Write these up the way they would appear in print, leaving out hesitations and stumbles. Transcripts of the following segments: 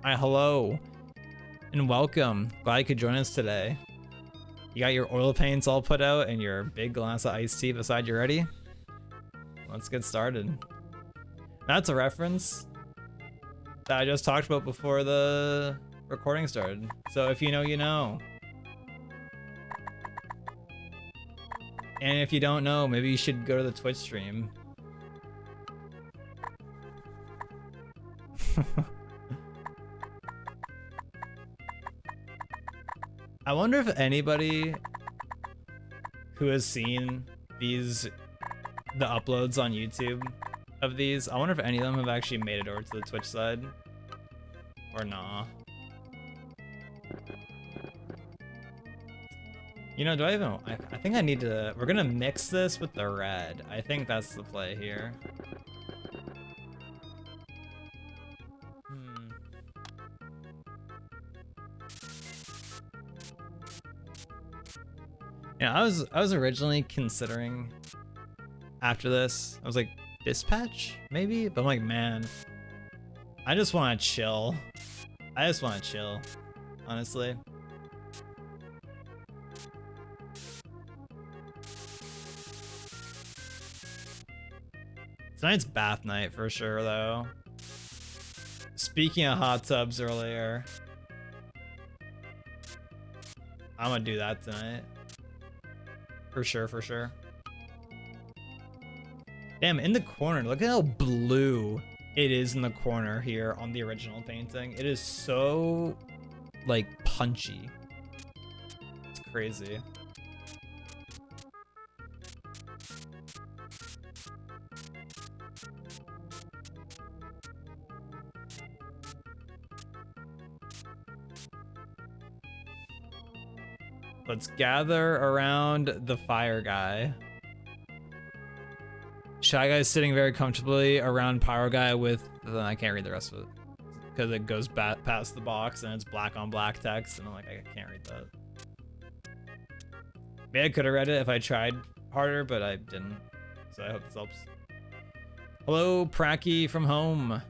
Hello and welcome. Glad you could join us today. You got your oil paints all put out and your big glass of iced tea beside you ready? Let's get started. That's a reference that I just talked about before the recording started. So if you know, you know. And if you don't know, maybe you should go to the Twitch stream. I wonder if anybody who has seen the uploads on YouTube of these, I wonder if any of them have actually made it over to the Twitch side or nah. You know, do I even, I think I need to, we're gonna mix this with the red. I think that's the play here. Yeah, I was originally considering after this, I was like, dispatch maybe, but I'm like, man, I just want to chill. I just want to chill, honestly. Tonight's bath night for sure, though. Speaking of hot tubs earlier, I'm gonna do that tonight. For sure, for sure. Damn, in the corner, look at how blue it is in the corner here on the original painting. It is so, like, punchy. It's crazy. Let's gather around the fire guy. Shy Guy's sitting very comfortably around Pyro Guy with, I can't read the rest of it because it goes past the box and it's black on black text and I'm like, I can't read that. Maybe I could have read it if I tried harder, but I didn't. So I hope this helps. Hello, Pracky from home.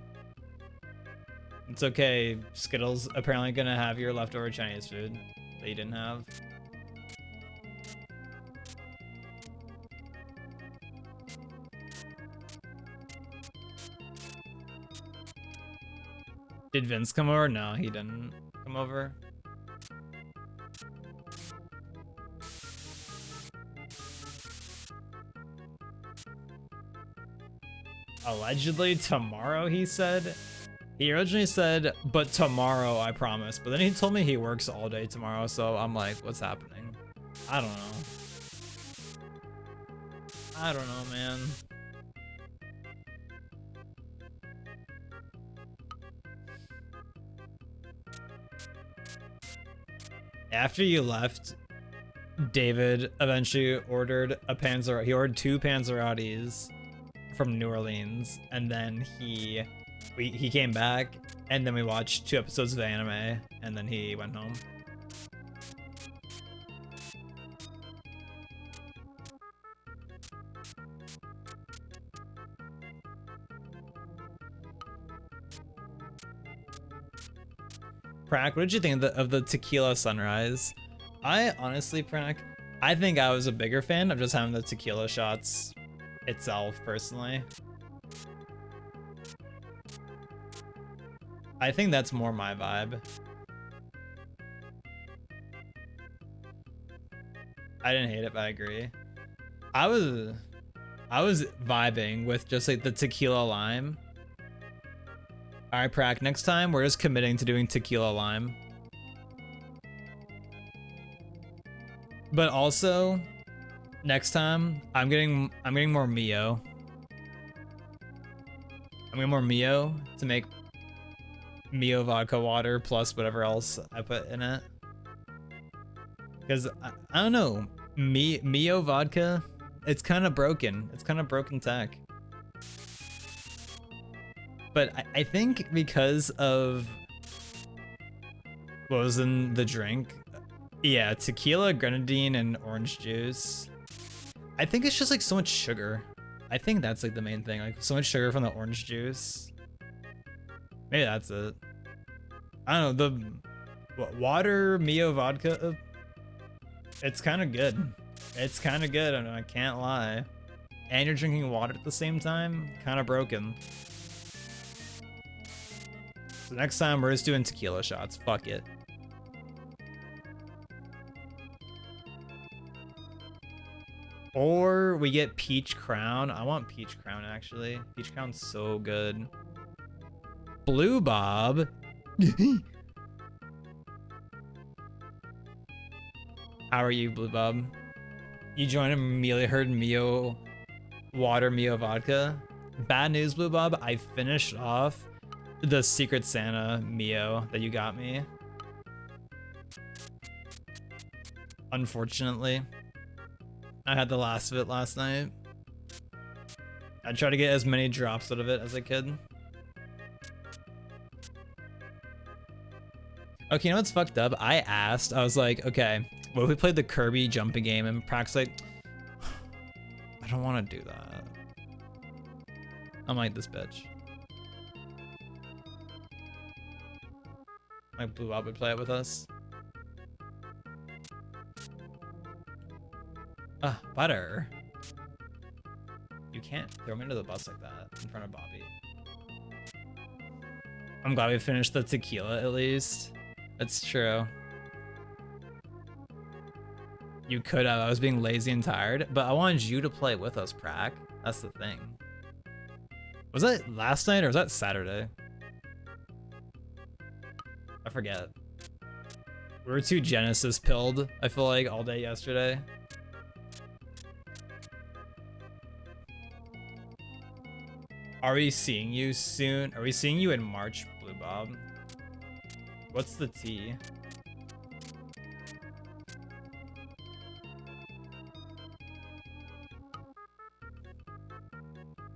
It's okay. Skittles apparently gonna have your leftover Chinese food that you didn't have. Did Vince come over? No, he didn't come over. Allegedly tomorrow, he said. He originally said, but tomorrow, I promise. But then he told me he works all day tomorrow, so I'm like, what's happening? I don't know. I don't know, man. After you left, David eventually ordered he ordered 2 Panzerottis from New Orleans, and then he came back, and then we watched 2 episodes of the anime, and then he went home. Prack, what did you think of the tequila sunrise? I honestly, Prack, I think I was a bigger fan of just having the tequila shots itself, personally. I think that's more my vibe. I didn't hate it, but I agree. I was vibing with just like the tequila lime. All right, Prack, next time we're just committing to doing tequila lime. But also, next time I'm getting more Mio. I'm getting more Mio to make Mio vodka water plus whatever else I put in it. Because I don't know, Mio vodka, it's kind of broken. It's kind of broken tech. But I think because of what was in the drink, yeah, tequila, grenadine, and orange juice. I think it's just like so much sugar. I think that's like the main thing, like so much sugar from the orange juice. Maybe that's it. I don't know, the water Mio vodka, it's kind of good. It's kind of good, I can't lie. And you're drinking water at the same time, kind of broken. So next time we're just doing tequila shots, fuck it. Or we get Peach Crown. I want Peach Crown, actually. Peach Crown's so good. Blue Bob. How are you, Blue Bob? You joined immediately heard Mio water, Mio vodka. Bad news, Blue Bob. I finished off the Secret Santa Mio that you got me. Unfortunately. I had the last of it last night. I tried to get as many drops out of it as I could. Okay, you know what's fucked up? I was like, okay, what if we played the Kirby jumping game? And Prax's like, I don't want to do that. I'm like, this bitch. Like, Blue Bob would play it with us. Butter. You can't throw me under the bus like that in front of Bobby. I'm glad we finished the tequila at least. That's true. You could have. I was being lazy and tired, but I wanted you to play with us, Prac. That's the thing. Was that last night or was that Saturday? I forget. We were too Genesis pilled, I feel like, all day yesterday. Are we seeing you soon? Are we seeing you in March, Blue Bob? What's the T?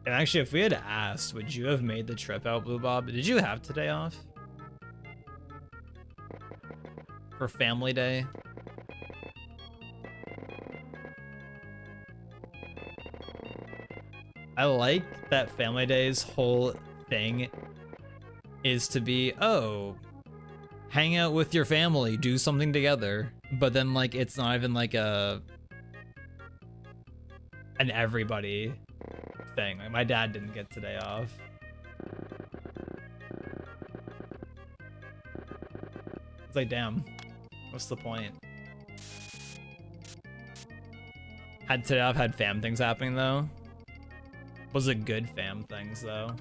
And actually, if we had asked, would you have made the trip out, Blue Bob? Did you have today off? For family day? I like that Family Day's whole thing is to be, oh, hang out with your family, do something together. But then, like, it's not even like an everybody thing. Like, my dad didn't get today off. It's like, damn, what's the point? Today I've had fam things happening though. Was it good fam things though?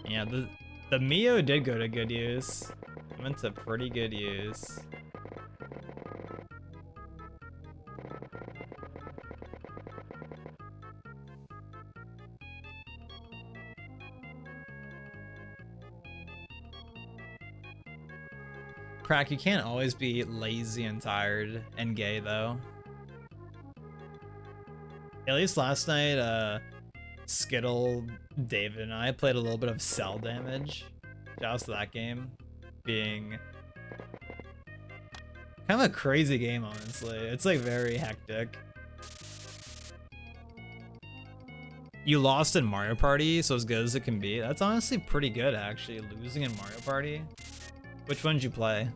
Yeah, the Mio did go to good use. It went to pretty good use. Crack, you can't always be lazy and tired and gay though. At least last night, Skittle, David, and I played a little bit of cell damage. Shout out to that game. Being kind of a crazy game, honestly. It's like very hectic. You lost in Mario Party, so as good as it can be. That's honestly pretty good, actually, losing in Mario Party. Which one did you play?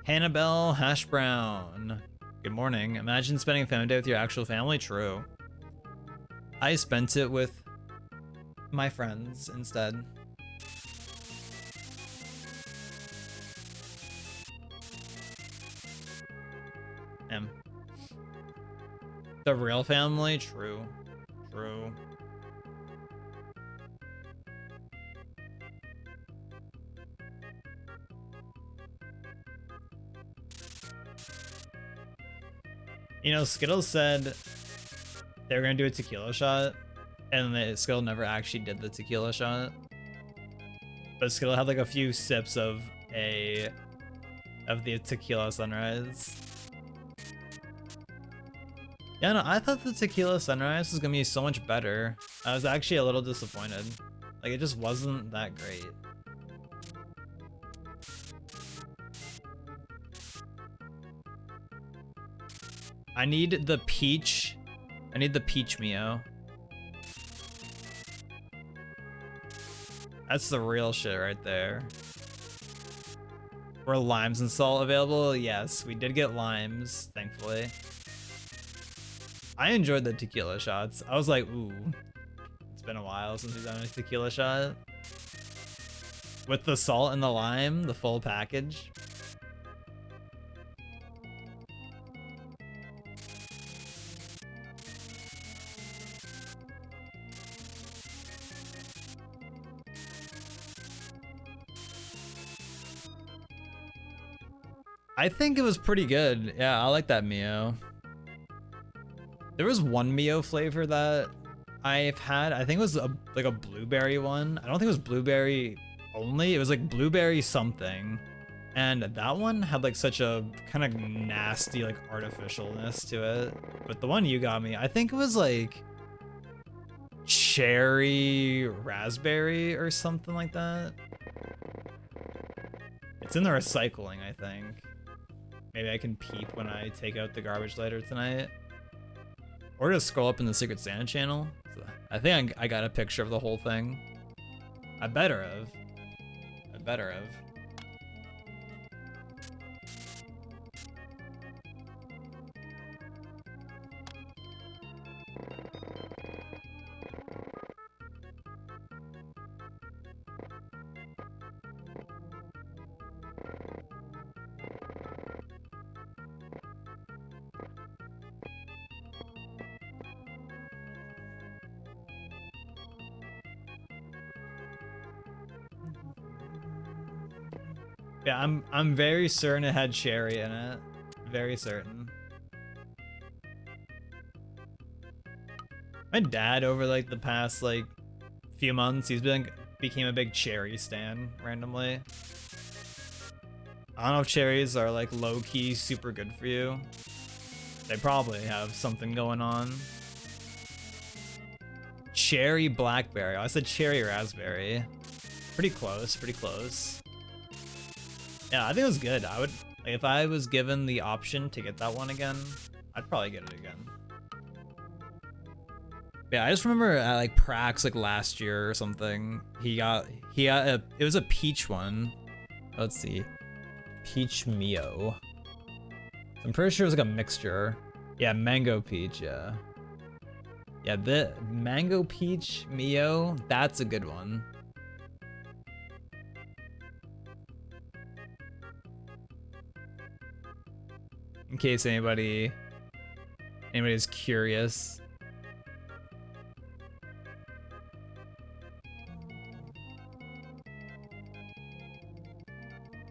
Hannibal Hash Brown. Good morning. Imagine spending family day with your actual family. True. I spent it with my friends instead. The real family? True. True. You know, Skittles said they were gonna do a tequila shot, and Skittle never actually did the tequila shot. But Skittle had like a few sips of the tequila sunrise. Yeah, no, I thought the tequila sunrise was gonna be so much better. I was actually a little disappointed. Like, it just wasn't that great. I need the peach Mio. That's the real shit right there. Were limes and salt available? Yes, we did get limes, thankfully. I enjoyed the tequila shots. I was like, ooh, it's been a while since we've done a tequila shot. With the salt and the lime, the full package. I think it was pretty good. Yeah, I like that Mio. There was one Mio flavor that I've had. I think it was like a blueberry one. I don't think it was blueberry only. It was like blueberry something. And that one had like such a kind of nasty like artificialness to it. But the one you got me, I think it was like cherry raspberry or something like that. It's in the recycling, I think. Maybe I can peep when I take out the garbage later tonight. Or just scroll up in the Secret Santa channel. So I think I got a picture of the whole thing. I better have. I better have. Yeah, I'm very certain it had cherry in it. Very certain. My dad over like the past like few months, became a big cherry stan randomly. I don't know if cherries are like low-key super good for you. They probably have something going on. Cherry blackberry. Oh, I said cherry raspberry. Pretty close, pretty close. Yeah, I think it was good. I would, like, if I was given the option to get that one again, I'd probably get it again. Yeah, I just remember at like Prax like last year or something, he got it was a peach one. Let's see, peach Mio. I'm pretty sure it was like a mixture. Yeah, mango peach. Yeah. Yeah, the mango peach Mio. That's a good one. In case anybody's curious.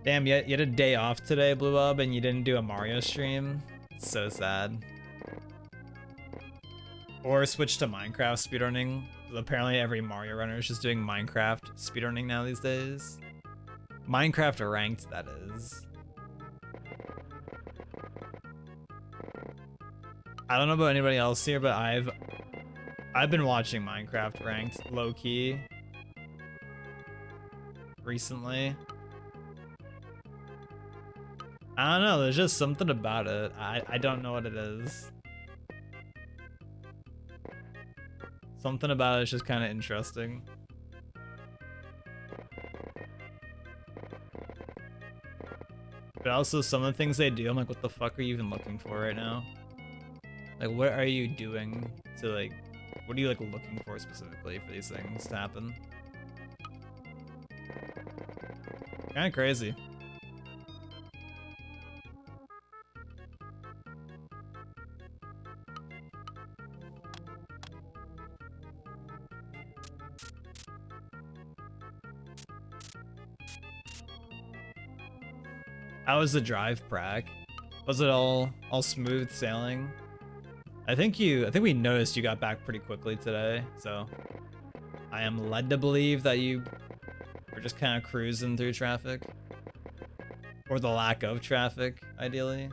Damn, you had a day off today, Blue Up, and you didn't do a Mario stream? It's so sad. Or switch to Minecraft speedrunning. Apparently every Mario runner is just doing Minecraft speedrunning now these days. Minecraft ranked, that is. I don't know about anybody else here, but I've been watching Minecraft ranked low-key recently. I don't know, there's just something about it. I don't know what it is. Something about it is just kind of interesting. But also some of the things they do, I'm like, what the fuck are you even looking for right now? Like, what are you doing to like, what are you like looking for specifically for these things to happen? Kind of crazy. How was the drive, Prac? Was it all smooth sailing? I think we noticed you got back pretty quickly today, so I am led to believe that you were just kind of cruising through traffic. Or the lack of traffic, ideally.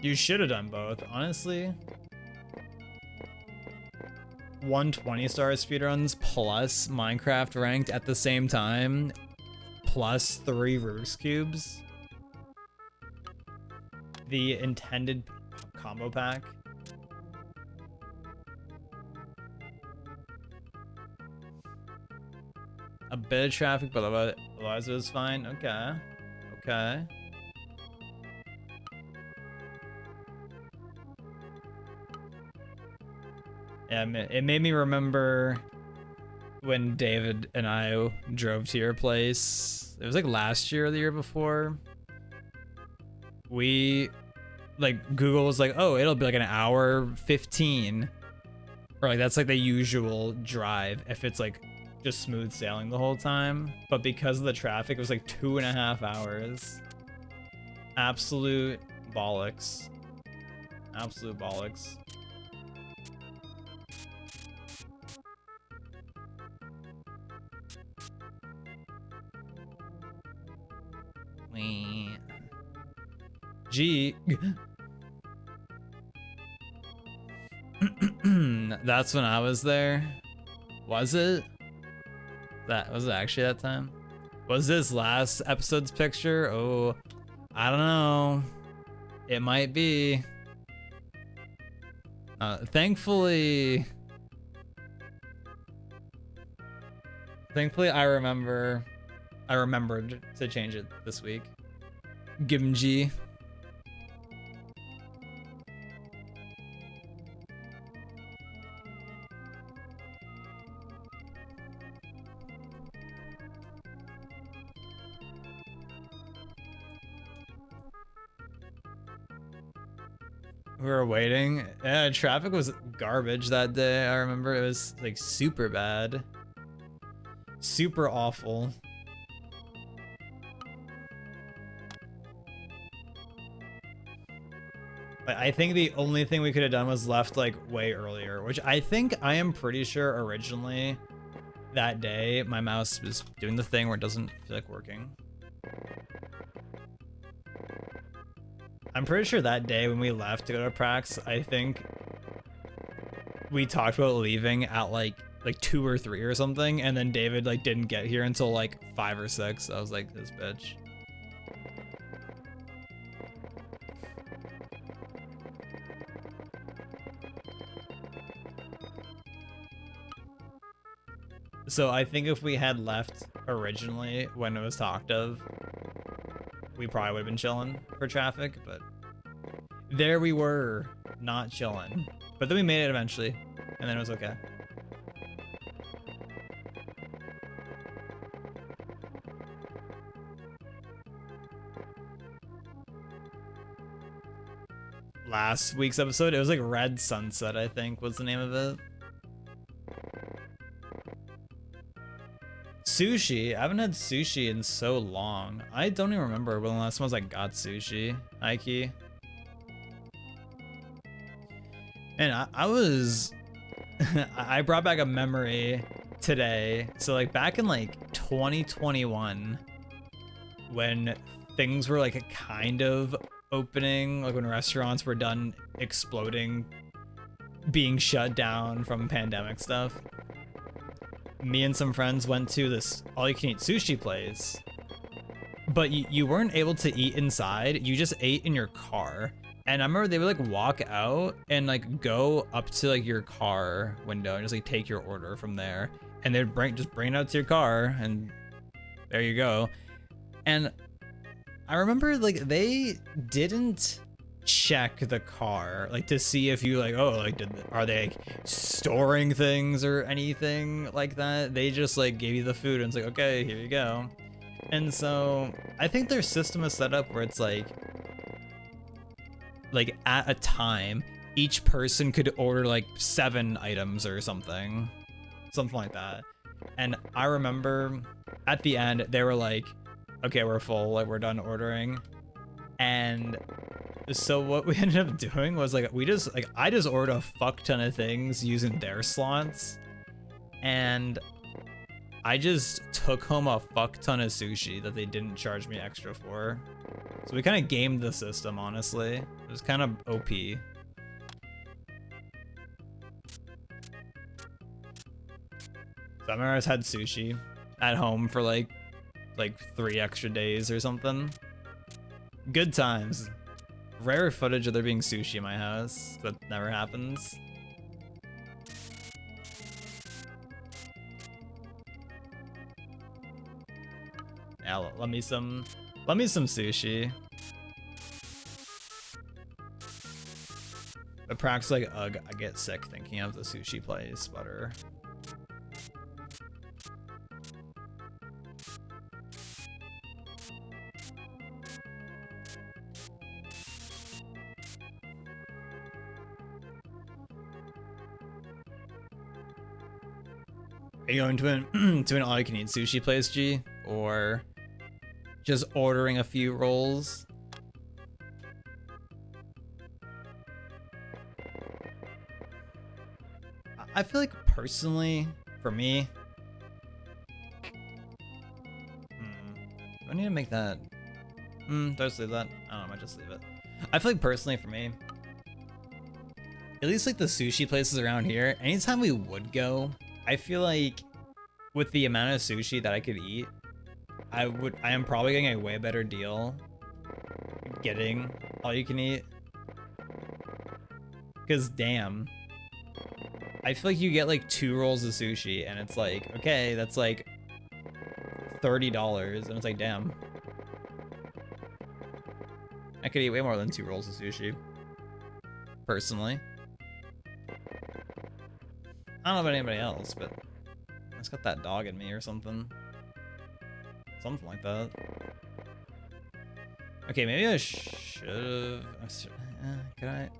You should have done both, honestly. 120 star speedruns plus Minecraft ranked at the same time, plus 3 Rubik's Cubes. the intended combo pack. A bit of traffic, but otherwise it was fine. Okay. Okay. Yeah, it made me remember when David and I drove to your place. It was like last year or the year before. Google was like, oh, it'll be like an hour 15. Or like that's like the usual drive if it's like just smooth sailing the whole time. But because of the traffic, it was like 2.5 hours. Absolute bollocks. Absolute bollocks. Gee. That's when I was there. Was it? That was it actually that time? Was this last episode's picture? Oh, I don't know. It might be. Thankfully, I remembered to change it this week. Gimji. We were waiting. Yeah, traffic was garbage that day. I remember it was like super bad. Super awful. I think the only thing we could have done was left like way earlier, which I am pretty sure originally that day my mouse was doing the thing where it doesn't feel like working. I'm pretty sure that day when we left to go to Prax, I think we talked about leaving at like 2 or 3 or something, and then David like didn't get here until like 5 or 6. I was like, this bitch. So I think if we had left originally when it was talked of, we probably would have been chilling for traffic, but there we were, not chilling. But then we made it eventually, and then it was okay. Last week's episode, it was like Red Sunset, I think was the name of it. Sushi. I haven't had sushi in so long. I don't even remember when the last time was like got sushi. Ike. And I was I brought back a memory today. So like back in like 2021 when things were like kind of opening, like when restaurants were done exploding, being shut down from pandemic stuff. Me and some friends went to this all-you-can-eat sushi place, but you weren't able to eat inside. You just ate in your car. And I remember they would like walk out and like go up to like your car window and just like take your order from there. And they'd just bring it out to your car and there you go. And I remember like they didn't check the car like to see if you like, oh, like are they like storing things or anything like that. They just like gave you the food and it's like, okay, here you go. And so I think their system is set up where it's like at a time each person could order like 7 items or something like that. And I remember at the end they were like, okay, we're full, like we're done ordering. And so what we ended up doing was like I just ordered a fuck ton of things using their slots, and I just took home a fuck ton of sushi that they didn't charge me extra for. So we kind of gamed the system, honestly. It was kind of OP. So I remember I just had sushi at home for like 3 extra days or something. Good times. rare footage of there being sushi in my house. That never happens. Yeah, let me some sushi. But perhaps like, ugh, I get sick thinking of the sushi place, butter. Are you going to an to an all-you-can-eat sushi place, G, or just ordering a few rolls? I feel like personally, for me, do I need to make that? Do I just leave that? I don't know, I might just leave it. I feel like personally for me, at least like the sushi places around here, anytime we would go, I feel like with the amount of sushi that I could eat, I am probably getting a way better deal getting all you can eat. Cause damn, I feel like you get like 2 rolls of sushi and it's like, okay, that's like $30 and it's like, damn. I could eat way more than 2 rolls of sushi, personally. I don't know about anybody else, but it's got that dog in me or something. Something like that. Okay, maybe I should've... could I?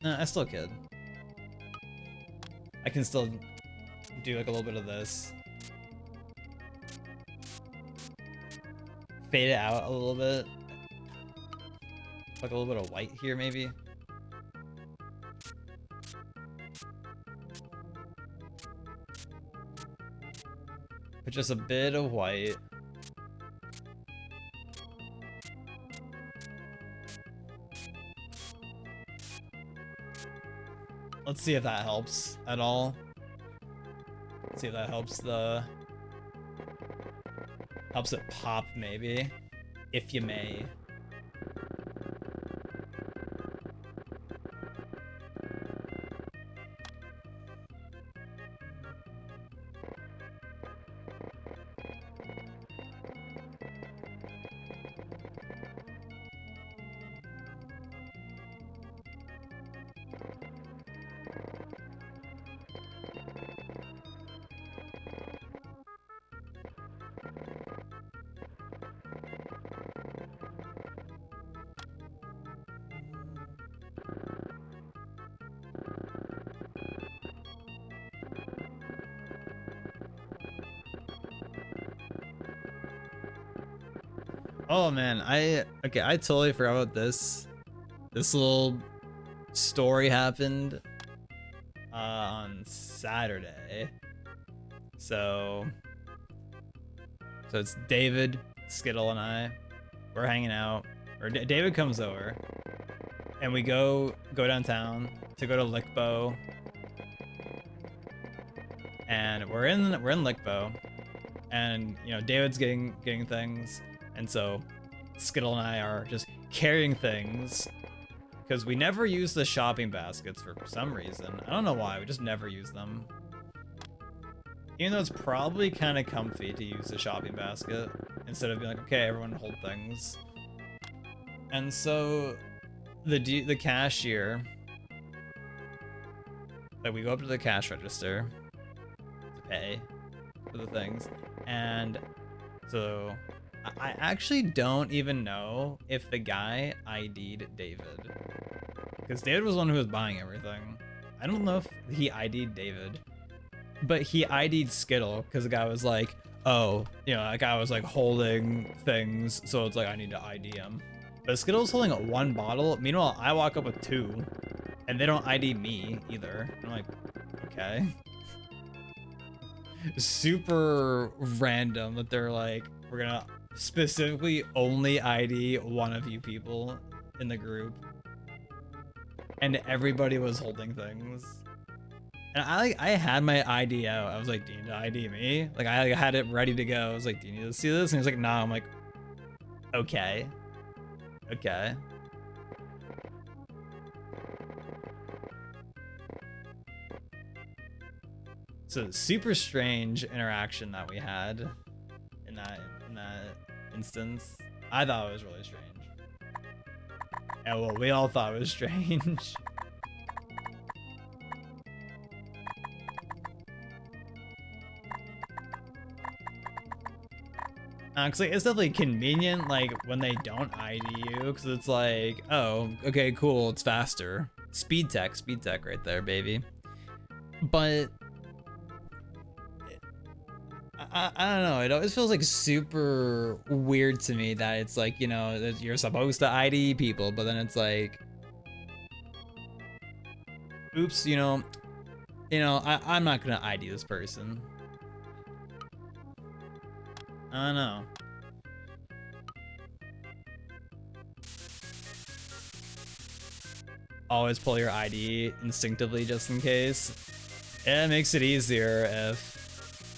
No, I still could. I can still do like a little bit of this. Fade it out a little bit. Like a little bit of white here, maybe. But just a bit of white. Let's see if that helps at all. Let's see if that helps it pop, maybe. If you may. Oh man, I totally forgot about this. This little story happened on Saturday. So it's David, Skittle, and I. We're hanging out. Or David comes over, and we go downtown to go to Lickbo. And we're in Lickbo, and you know David's getting things. And so Skittle and I are just carrying things because we never use the shopping baskets for some reason. I don't know why, we just never use them. Even though it's probably kind of comfy to use the shopping basket instead of being like, okay, everyone hold things. And so the cashier, like we go up to the cash register to pay for the things. And so I actually don't even know if the guy ID'd David. Because David was the one who was buying everything. I don't know if he ID'd David. But he ID'd Skittle, because the guy was like, oh, you know, that guy was like holding things, so it's like, I need to ID him. But Skittle's holding 1 bottle. Meanwhile, I walk up with 2, and they don't ID me either. I'm like, okay. Super random that they're like, we're gonna specifically only ID one of you people in the group. And everybody was holding things. And I had my ID out. I was like, do you need to ID me? Like I had it ready to go. I was like, do you need to see this? And he was like, no. I'm like, okay. Okay. So super strange interaction that we had in that instance. I thought it was really strange. Yeah, well, we all thought it was strange. Cause like, it's definitely convenient, like when they don't ID you, because it's like, oh, okay, cool, it's faster. Speed tech right there, baby. But I don't know, it always feels like super weird to me that it's like, you know, that you're supposed to ID people, but then it's like, oops, I'm not gonna ID this person. I don't know. Always pull your ID instinctively just in case. It makes it easier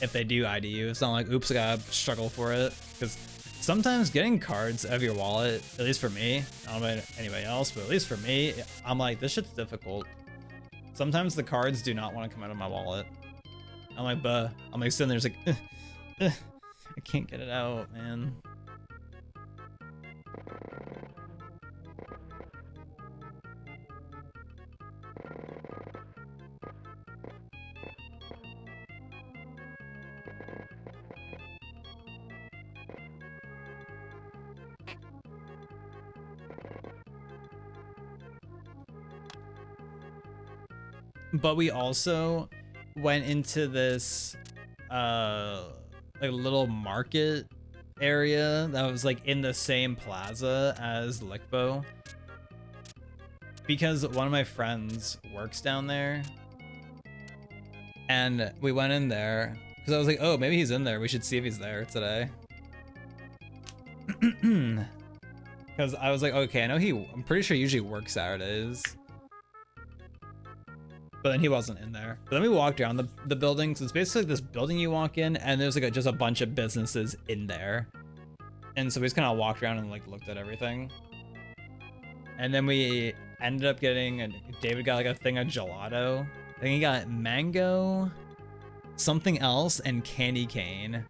if they do ID you. It's not like, oops, I gotta struggle for it. Because sometimes getting cards out of your wallet, at least for me, I don't know about anybody else, but at least for me, I'm like, this shit's difficult. Sometimes the cards do not want to come out of my wallet. I'm like, buh. I'm like sitting there just like, I can't get it out, man. But we also went into this like little market area that was like in the same plaza as Lickbo, because one of my friends works down there, and we went in there because I was like, oh, maybe he's in there, we should see if he's there today. Because I was like, okay, I know I'm pretty sure he usually works Saturdays. But then he wasn't in there. But then we walked around the building. So it's basically this building you walk in, and there's like just a bunch of businesses in there. And so we just kind of walked around and like looked at everything. And then we ended up getting, David got like a thing of gelato. I think he got mango, something else, and candy cane.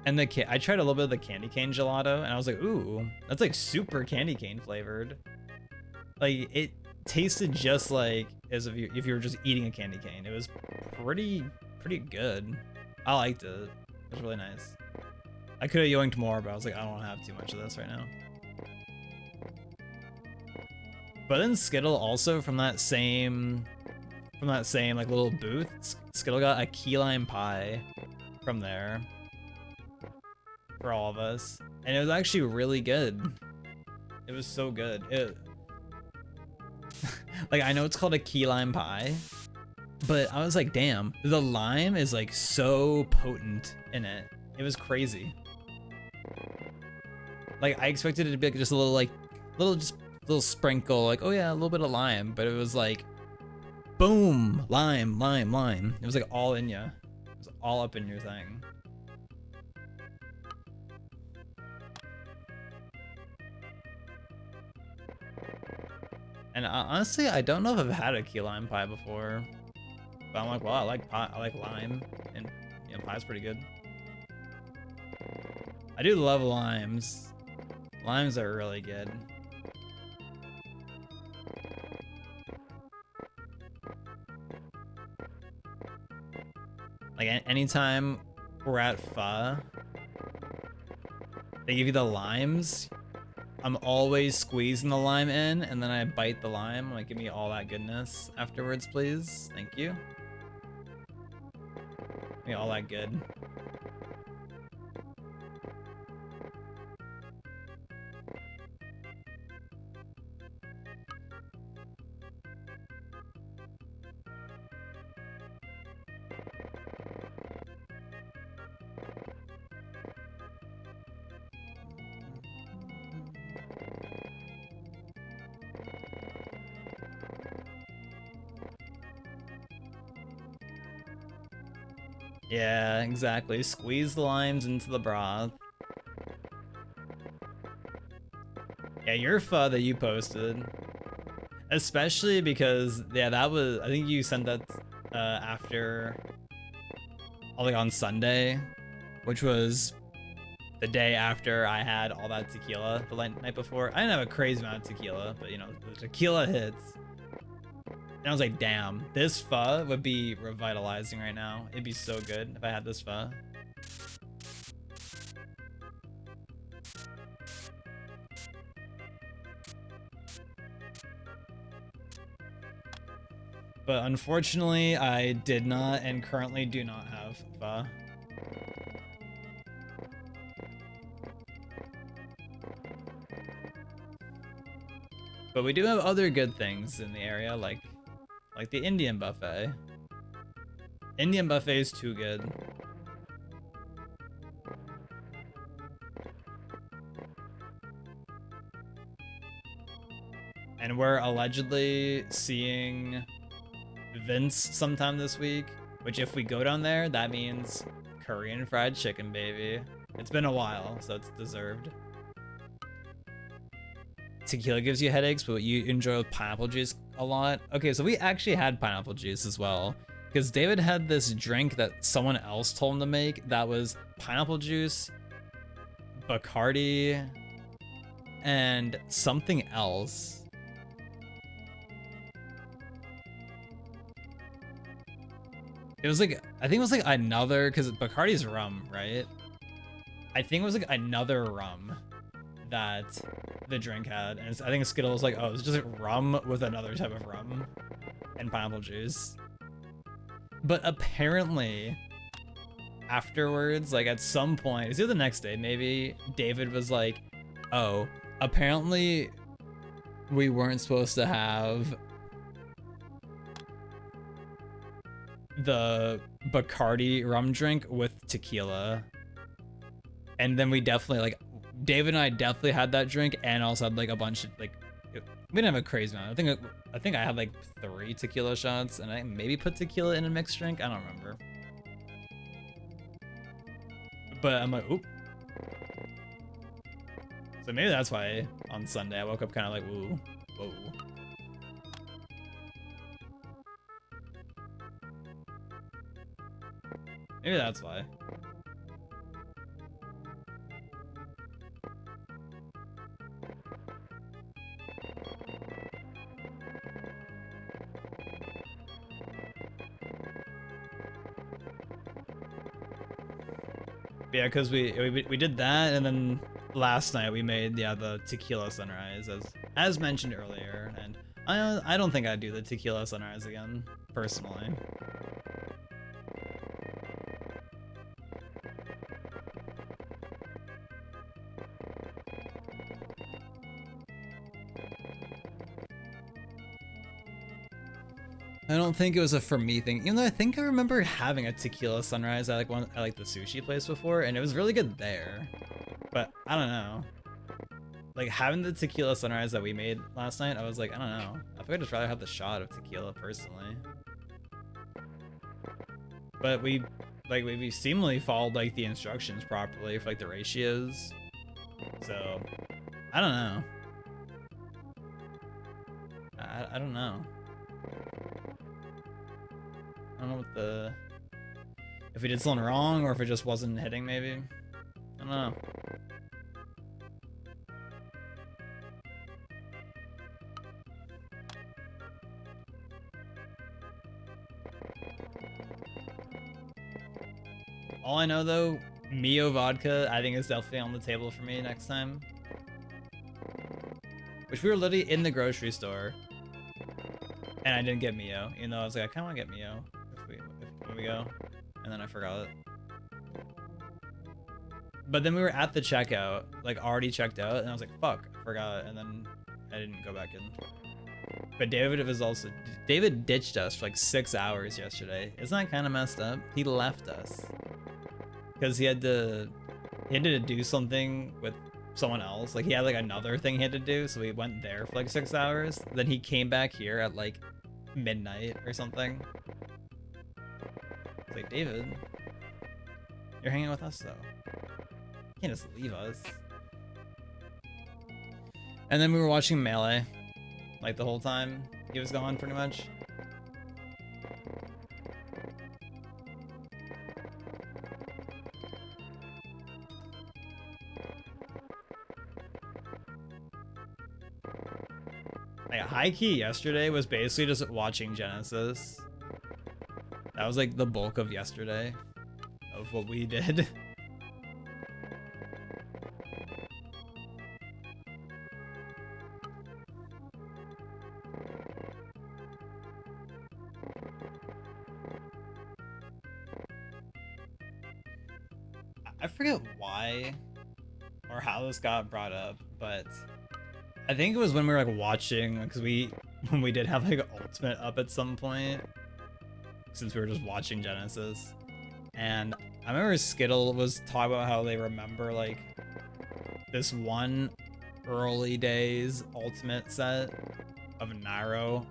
And I tried a little bit of the candy cane gelato, and I was like, ooh, that's like super candy cane flavored. Like it tasted just like as if you were just eating a candy cane. It was pretty good. I liked it. It was really nice. I could have yoinked more, but I was like, I don't want to have too much of this right now. But then Skittle also from that same like little booth, Skittle got a key lime pie from there for all of us, and it was actually really good. It was so good. Like, I know it's called a key lime pie, but I was like, damn, the lime is like so potent in it. It was crazy. Like, I expected it to be like just a little sprinkle, like, oh yeah, a little bit of lime, but it was like, boom, lime. It was like all in ya. It was all up in your thing. And honestly, I don't know if I've had a key lime pie before, but I'm like, well, I like pie, I like lime, and you know, pie's pretty good. I do love limes. Limes are really good. Like anytime we're at pho, they give you the limes. I'm always squeezing the lime in, and then I bite the lime. Like, give me all that goodness afterwards, please. Thank you. Give me all that good. Yeah, exactly. Squeeze the limes into the broth. Yeah, your pho that you posted. Especially because, yeah, that was, I think you sent that after like on Sunday, which was the day after I had all that tequila the night before. I didn't have a crazy amount of tequila, but you know, the tequila hits. And I was like, damn, this pho would be revitalizing right now. It'd be so good if I had this pho. But unfortunately, I did not and currently do not have pho. But we do have other good things in the area, like the Indian buffet. Indian buffet is too good. And we're allegedly seeing Vince sometime this week, which if we go down there, that means Korean fried chicken, baby. It's been a while, so it's deserved. Tequila gives you headaches, but you enjoy pineapple juice a lot. Okay, so we actually had pineapple juice as well, because David had this drink that someone else told him to make that was pineapple juice, Bacardi, and something else. It was like, I think it was like another, because Bacardi's rum, right? I think it was like another rum that the drink had, and I think Skittle was like, oh, it's just like rum with another type of rum and pineapple juice. But apparently afterwards, like at some point, it's either the next day maybe, David was like, oh, apparently we weren't supposed to have the Bacardi rum drink with tequila. And then we definitely, like, David and I definitely had that drink, and also had like a bunch of, like, we didn't have a crazy amount. I think I had like 3 tequila shots, and I maybe put tequila in a mixed drink. I don't remember. But I'm like, oop. So maybe that's why on Sunday I woke up kind of like, woo, whoa. Maybe that's why. Yeah, because we did that, and then last night we made the tequila sunrise as mentioned earlier, and I don't think I'd do the tequila sunrise again personally. I don't think it was a for me thing, even though I think I remember having a tequila sunrise at like the sushi place before, and it was really good there. But I don't know. Like having the tequila sunrise that we made last night, I was like, I don't know. I think I'd just rather have the shot of tequila personally. But we seemingly followed like the instructions properly for like the ratios. So I don't know. I don't know. I don't know if we did something wrong or if it just wasn't hitting maybe. I don't know. All I know though, Mio vodka I think is definitely on the table for me next time. Which we were literally in the grocery store and I didn't get Mio, even though I was like, I kinda wanna get Mio when we go, and then I forgot it. But then we were at the checkout, like already checked out, and I was like, fuck, I forgot, and then I didn't go back in. But David ditched us for like 6 hours yesterday. Isn't that kind of messed up? He left us because he had to do something with someone else. Like he had like another thing he had to do, so he went there for like 6 hours. Then he came back here at like midnight or something. It's like, David, you're hanging with us though. You can't just leave us. And then we were watching Melee like the whole time he was gone pretty much. Like high key yesterday was basically just watching Genesis. That was like the bulk of yesterday of what we did. I forget why or how this got brought up, but I think it was when we were like watching, because when we did have like Ultimate up at some point, since we were just watching Genesis. And I remember Skittle was talking about how they remember like this one early days Ultimate set of Nairo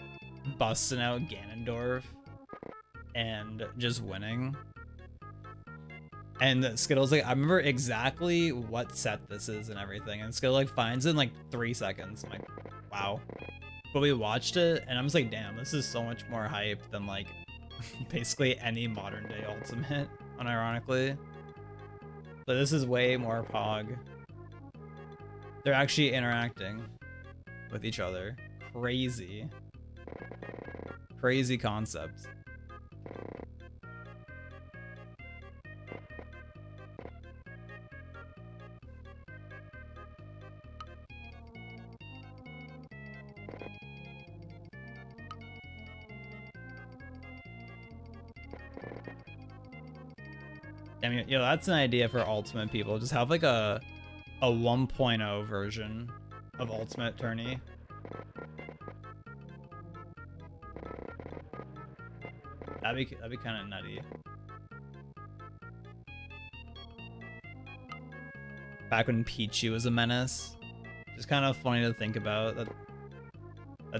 busting out Ganondorf and just winning. And Skittle's like, I remember exactly what set this is and everything. And Skittle like finds it in like 3 seconds. I'm like, wow. But we watched it and I'm just like, damn, this is so much more hype than like basically any modern day Ultimate, unironically. But this is way more Pog. They're actually interacting with each other. Crazy. Crazy concept. I mean, you know, that's an idea for Ultimate people. Just have like a 1.0 version of Ultimate Tourney. That'd be kind of nutty. Back when Peachy was a menace. Just kind of funny to think about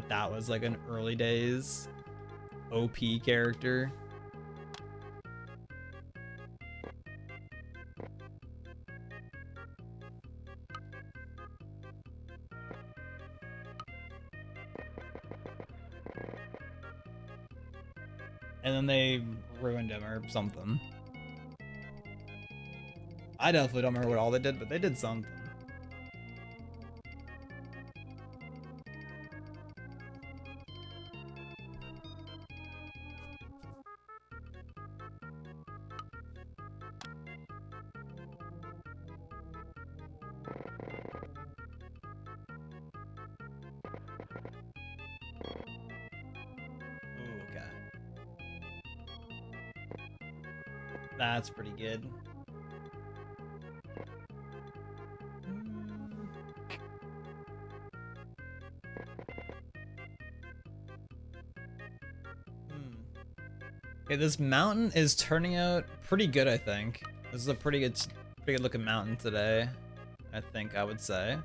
that was like an early days OP character. And then they ruined him or something. I definitely don't remember what all they did, but they did something. Ooh, okay. That's pretty good. Okay, this mountain is turning out pretty good, I think. This is a pretty good looking mountain today, I think I would say.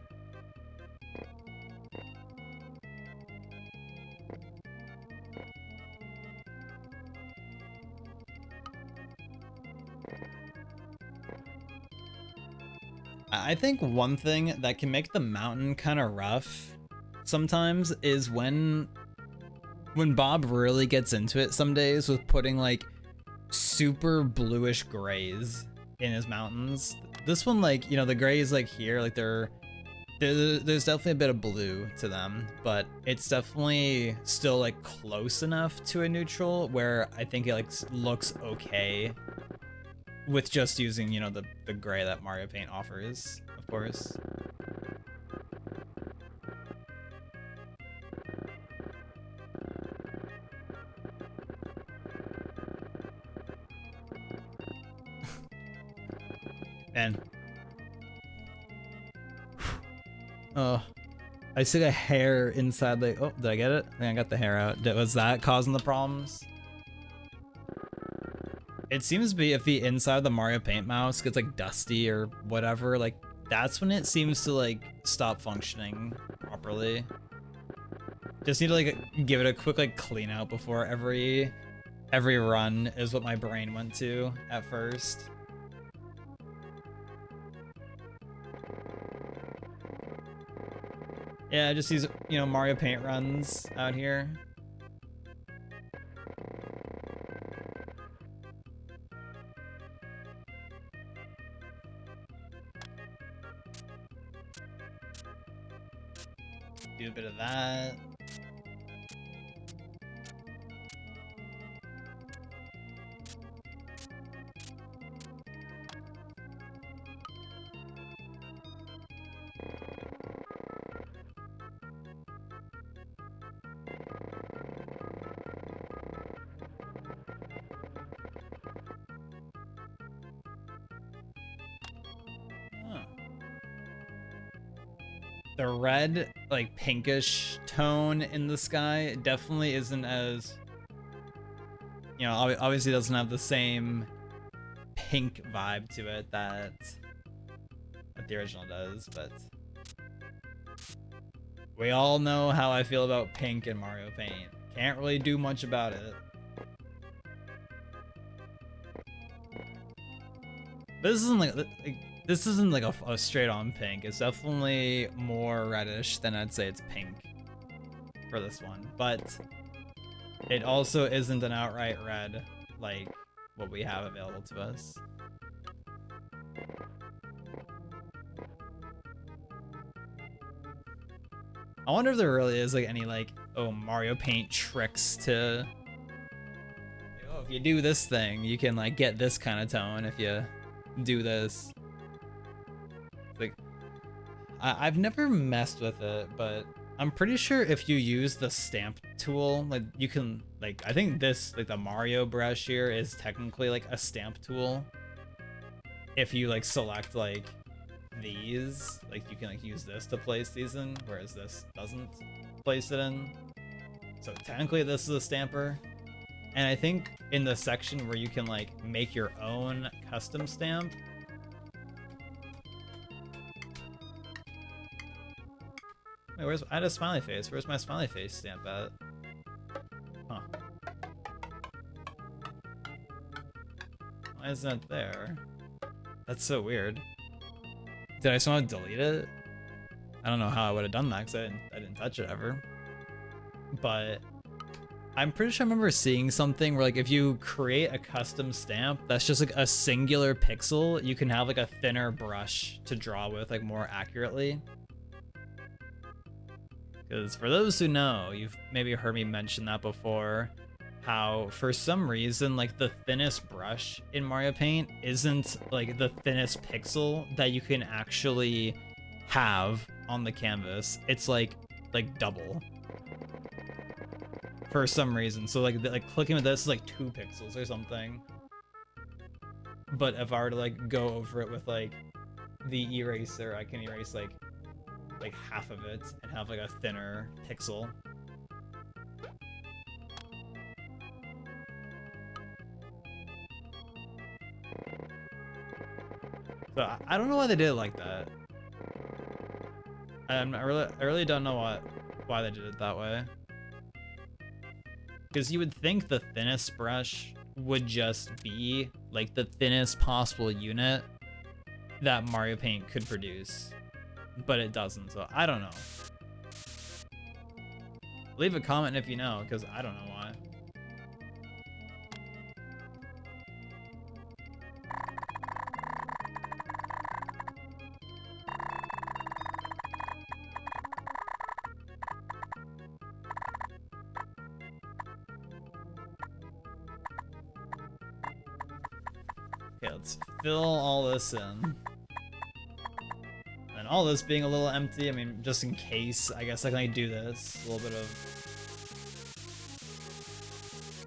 I think one thing that can make the mountain kind of rough sometimes is when Bob really gets into it some days with putting like super bluish grays in his mountains. This one, like, you know, the grays like here, like there's definitely a bit of blue to them, but it's definitely still like close enough to a neutral where I think it like looks okay with just using, you know, the gray that Mario Paint offers, of course. And oh, I see a hair inside the, oh, did I get it? I think I got the hair out. Was that causing the problems? It seems to be if the inside of the Mario Paint mouse gets like dusty or whatever, like that's when it seems to like stop functioning properly. Just need to like give it a quick like clean out before every run is what my brain went to at first. Yeah, just these, you know, Mario Paint runs out here. Do a bit of that. the red, like pinkish tone in the sky definitely isn't as, you know, obviously doesn't have the same pink vibe to it that the original does, but we all know how I feel about pink in Mario Paint. Can't really do much about it. But this isn't like a straight on pink. It's definitely more reddish than I'd say it's pink for this one. But it also isn't an outright red like what we have available to us. I wonder if there really is like any like, oh, Mario Paint tricks to, oh, if you do this thing, you can like get this kind of tone if you do this. Like, I've never messed with it, but I'm pretty sure if you use the stamp tool, like you can, like, I think this, like the Mario brush here is technically like a stamp tool. If you like select like these, like you can like use this to place these in, whereas this doesn't place it in. So technically this is a stamper. And I think in the section where you can like make your own custom stamp, wait, I had a smiley face. Where's my smiley face stamp at? Huh. Why isn't it there? That's so weird. Did I somehow delete it? I don't know how I would have done that because I didn't touch it ever. But I'm pretty sure I remember seeing something where like if you create a custom stamp that's just like a singular pixel, you can have like a thinner brush to draw with like more accurately. Because for those who know, you've maybe heard me mention that before, how for some reason like the thinnest brush in Mario Paint isn't like the thinnest pixel that you can actually have on the canvas. It's like double for some reason. So like clicking with this is like 2 pixels or something. But if I were to like go over it with like the eraser, I can erase like half of it and have like a thinner pixel. So I don't know why they did it like that. I really don't know why they did it that way. Because you would think the thinnest brush would just be like the thinnest possible unit that Mario Paint could produce, but it doesn't. So I don't know. Leave a comment if you know, because I don't know why. Okay, let's fill all this in. And all this being a little empty, I mean, just in case, I guess I can like do this. A little bit of...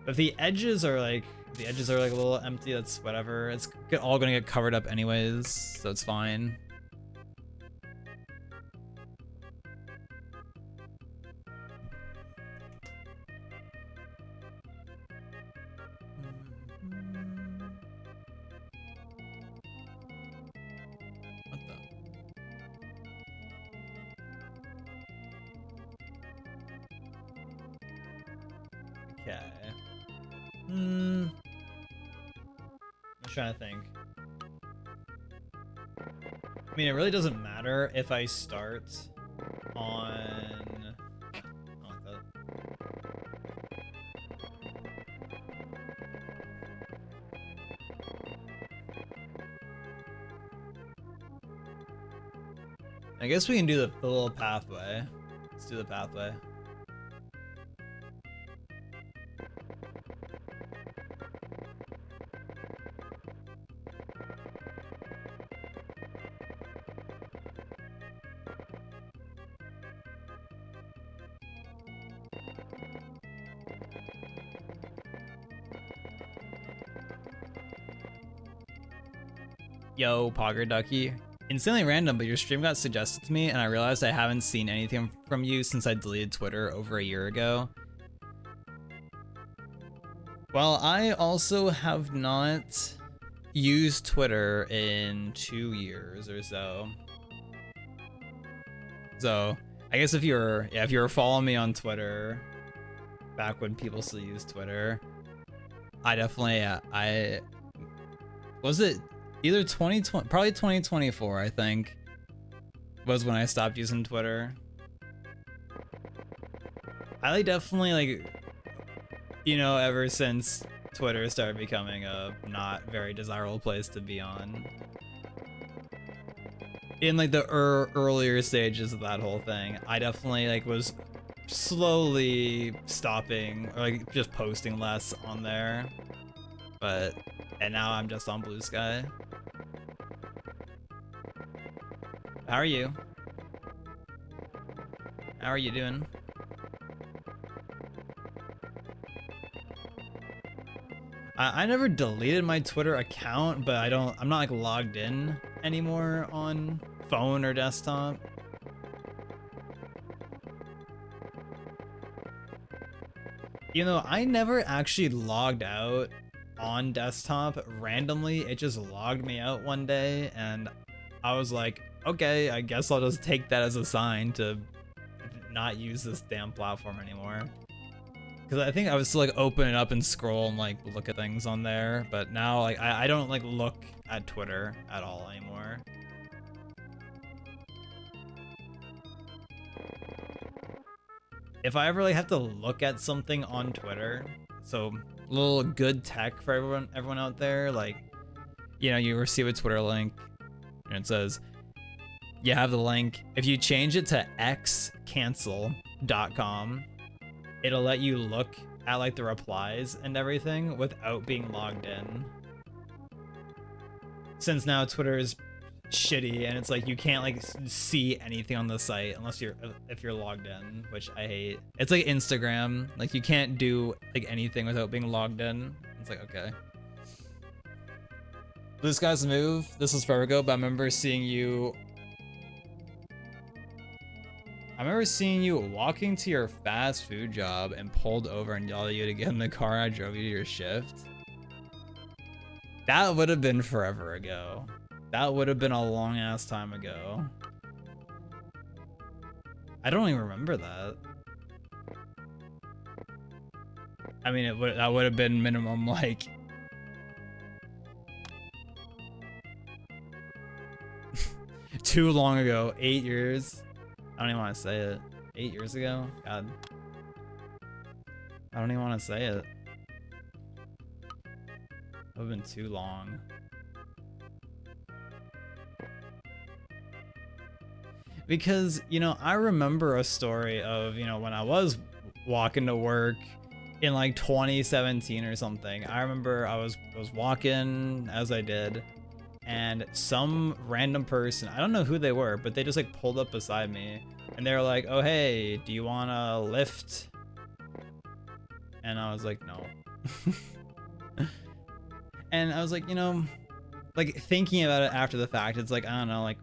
If the edges are like a little empty, that's whatever. It's all gonna get covered up anyways, so it's fine. Okay. I'm trying to think. I mean, it really doesn't matter if I start on... Oh, like that. I guess we can do the little pathway. Let's do the pathway. Yo, Pogger Ducky. Insanely random, but your stream got suggested to me, and I realized I haven't seen anything from you since I deleted Twitter over a year ago. Well, I also have not used Twitter in 2 years or so. So I guess if you were following me on Twitter back when people still used Twitter, I definitely I was it either 2020, probably 2024, I think, was when I stopped using Twitter. I definitely, like, you know, ever since Twitter started becoming a not very desirable place to be on, in like the earlier stages of that whole thing, I definitely like was slowly stopping or like just posting less on there. And now I'm just on Blue Sky. How are you? How are you doing? I never deleted my Twitter account, but I'm not like logged in anymore on phone or desktop. You know, I never actually logged out on desktop randomly. It just logged me out one day, and I was like, okay, I guess I'll just take that as a sign to not use this damn platform anymore. Because I think I was still like open it up and scroll and like look at things on there, but now like I don't like look at Twitter at all anymore. If I ever like have to look at something on Twitter, so a little good tech for everyone out there, like, you know, you receive a Twitter link and it says you have the link. If you change it to xcancel.com, it'll let you look at like the replies and everything without being logged in. Since now Twitter is shitty and it's like you can't like see anything on the site unless if you're logged in, which I hate. It's like Instagram, like you can't do like anything without being logged in. It's like, okay. Blue Sky's move. This was forever ago, but I remember seeing you walking to your fast food job and pulled over and yelled at you to get in the car and I drove you to your shift. That would have been forever ago. That would have been a long ass time ago. I don't even remember that. I mean, that would have been minimum like too long ago. 8 years. I don't even want to say it. 8 years ago? God. I don't even want to say it. It would have been too long. Because, you know, I remember a story of, you know, when I was walking to work in like 2017 or something. I remember I was walking as I did, and some random person, I don't know who they were, but they just like pulled up beside me and they were like, oh hey, do you want a lift? And I was like, no. And I was like, you know, like thinking about it after the fact, it's like, I don't know, like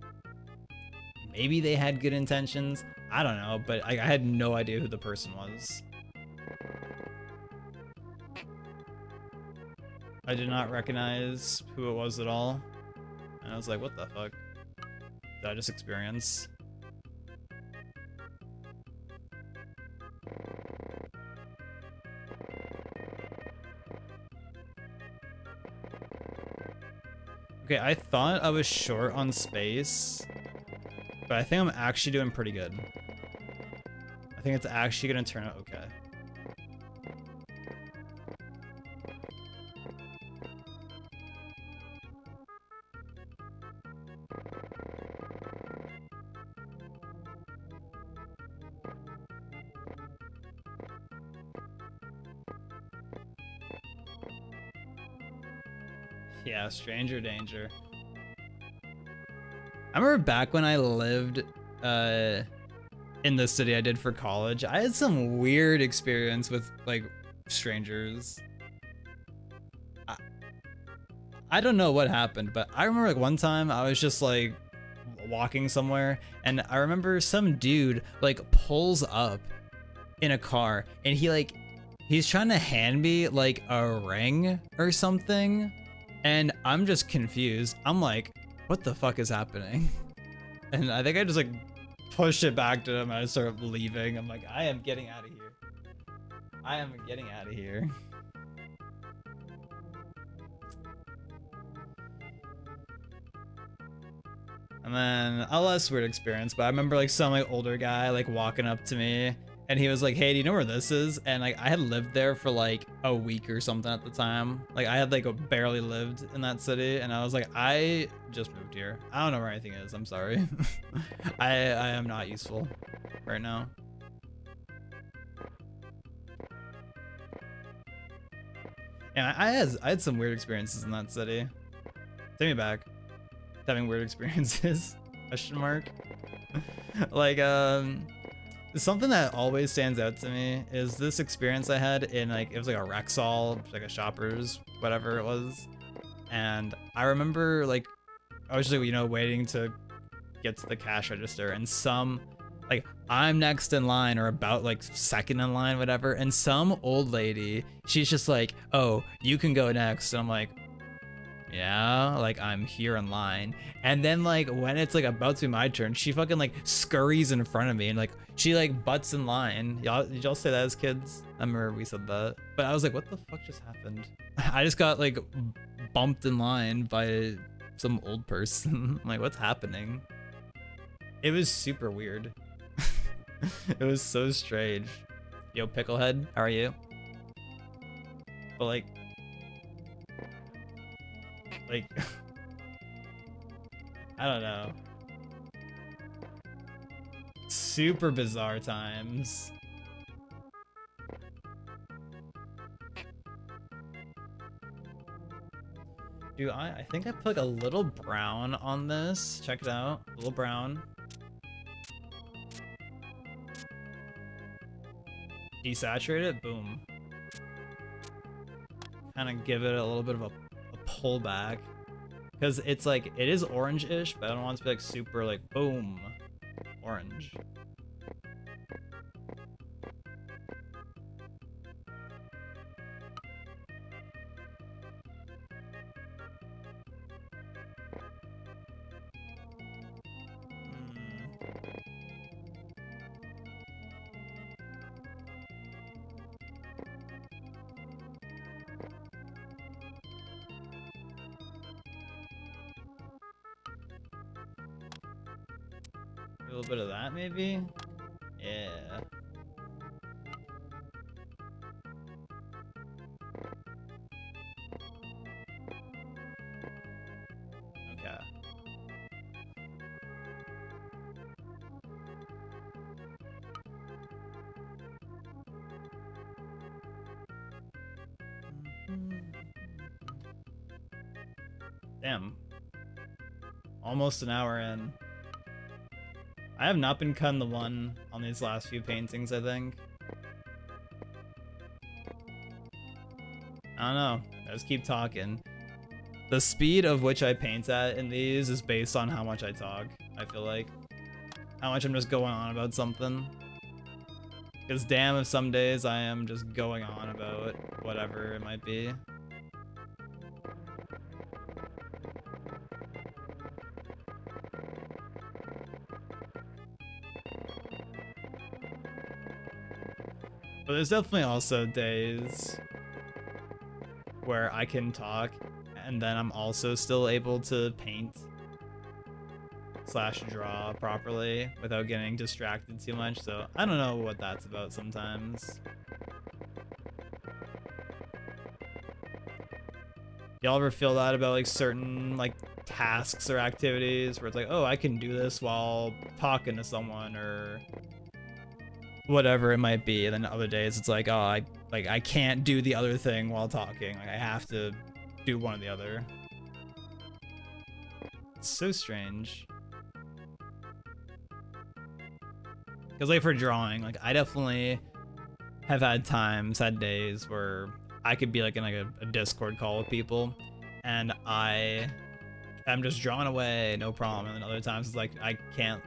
maybe they had good intentions, I don't know, but I had no idea who the person was. I did not recognize who it was at all. And I was like, what the fuck did I just experience? Okay, I thought I was short on space, but I think I'm actually doing pretty good. I think it's actually gonna turn out okay. Yeah, stranger danger. I remember back when I lived in the city I did for college, I had some weird experience with like strangers. I don't know what happened, but I remember like one time I was just like walking somewhere, and I remember some dude like pulls up in a car, and he's trying to hand me like a ring or something, and I'm just confused. I'm like, what the fuck is happening? And I think I just like pushed it back to him, and I started leaving. I'm like, I am getting out of here. I am getting out of here. And then a less weird experience, but I remember like some like older guy like walking up to me, and he was like, hey, do you know where this is? And like I had lived there for like a week or something at the time. Like I had like barely lived in that city, and I was like, I just moved here. I don't know where anything is. I'm sorry. I am not useful right now. Yeah, I had some weird experiences in that city. Take me back. Having weird experiences? Question mark. Like something that always stands out to me is this experience I had in like, it was like a Rexall, like a Shoppers, whatever it was. And I remember like I was just, you know, waiting to get to the cash register, and like I'm next in line or about like second in line, whatever, and some old lady, she's just like, oh, you can go next. And I'm like, yeah, like I'm here in line. And then like when it's like about to be my turn, she fucking like scurries in front of me, and like she like butts in line. Did y'all say that as kids? I remember we said that, but I was like, what the fuck just happened? I just got like bumped in line by some old person. I'm like, what's happening? It was super weird. It was so strange. Yo, Picklehead, how are you? But like I don't know. Super bizarre times. Dude, I think I put a little brown on this. Check it out. A little brown. Desaturate it. Boom. Kind of give it a little bit of a pullback. Because it's like, it is orange-ish, but I don't want it to be like super like, boom, orange. A little bit of that, maybe? Yeah. Okay. Damn. Almost an hour in. I have not been cutting the one on these last few paintings, I think. I don't know. I just keep talking. The speed of which I paint at in these is based on how much I talk, I feel like. How much I'm just going on about something. Because damn if some days I am just going on about whatever it might be. But there's definitely also days where I can talk and then I'm also still able to paint / draw properly without getting distracted too much. So I don't know what that's about sometimes. Y'all ever feel that about like certain like tasks or activities where it's like, oh, I can do this while talking to someone or whatever it might be, and then other days it's like, oh, I can't do the other thing while talking. Like I have to do one or the other. It's so strange. Because like for drawing, like I definitely have had days where I could be like in like a Discord call with people, and I I'm just drawing away, no problem. And then other times it's like I can't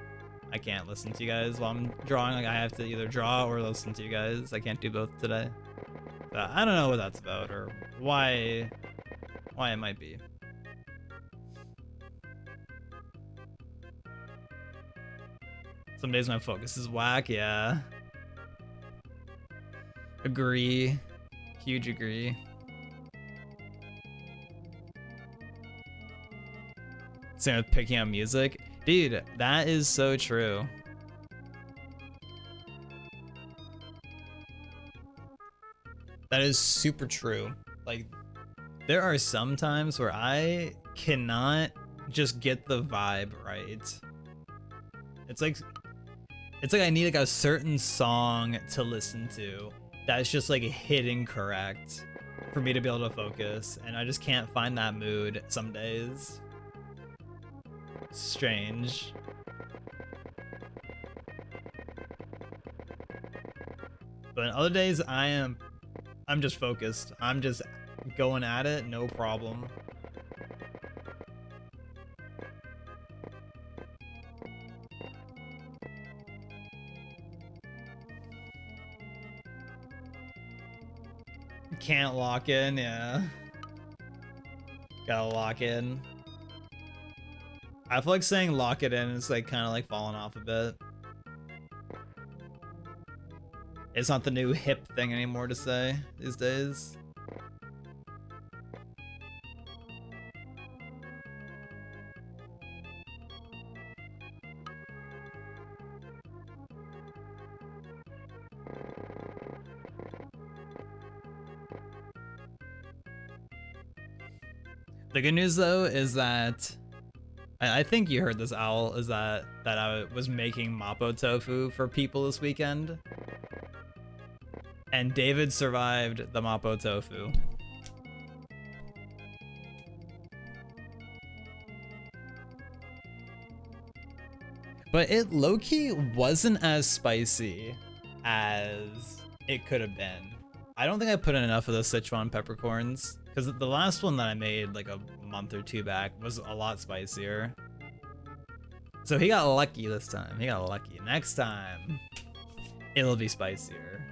listen to you guys while I'm drawing. Like I have to either draw or listen to you guys. I can't do both today. So I don't know what that's about or why it might be. Some days my focus is whack, yeah. Agree. Huge agree. Same with picking up music. Dude, that is so true. That is super true. Like, there are some times where I cannot just get the vibe right. It's like I need like a certain song to listen to that's just like hitting correct for me to be able to focus, and I just can't find that mood some days. Strange. But other days I'm just focused. I'm just going at it, no problem. Can't lock in, yeah. Gotta lock in. I feel like saying lock it in is like kind of like falling off a bit. It's not the new hip thing anymore to say these days. The good news though is that I think you heard this, Owl, is that I was making Mapo tofu for people this weekend. And David survived the Mapo tofu. But it low-key wasn't as spicy as it could have been. I don't think I put in enough of those Sichuan peppercorns, because the last one that I made like a month or two back was a lot spicier. So he got lucky this time. He got lucky. Next time, it'll be spicier.